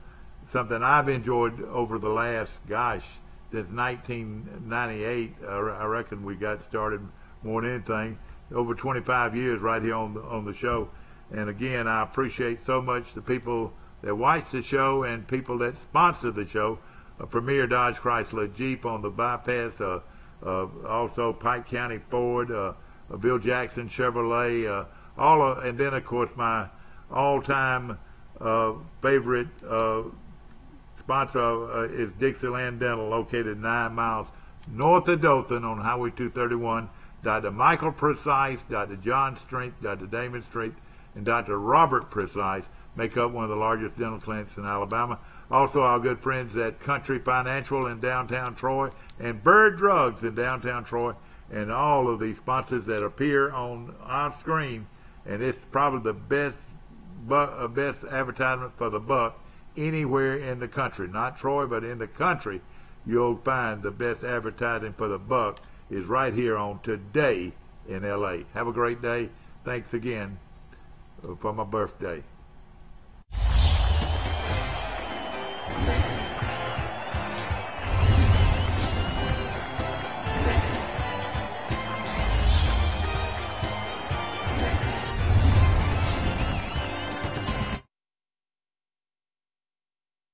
something I've enjoyed over the last, since 1998. I reckon we got started more than anything. Over 25 years right here on the show. And again, I appreciate so much the people that watch the show and people that sponsor the show. Premier Dodge Chrysler Jeep on the bypass, also Pike County Ford, Bill Jackson Chevrolet, and then of course my all-time favorite sponsor is Dixieland Dental, located 9 miles north of Dothan on Highway 231. Dr. Michael Precise, Dr. John Strength, Dr. Damon Strength, and Dr. Robert Precise make up one of the largest dental clinics in Alabama. Also, our good friends at Country Financial in downtown Troy and Bird Drugs in downtown Troy, and all of these sponsors that appear on our screen. And it's probably the best advertisement for the buck anywhere in the country. Not Troy, but in the country, you'll find the best advertising for the buck is right here on Today in LA. Have a great day. Thanks again for my birthday.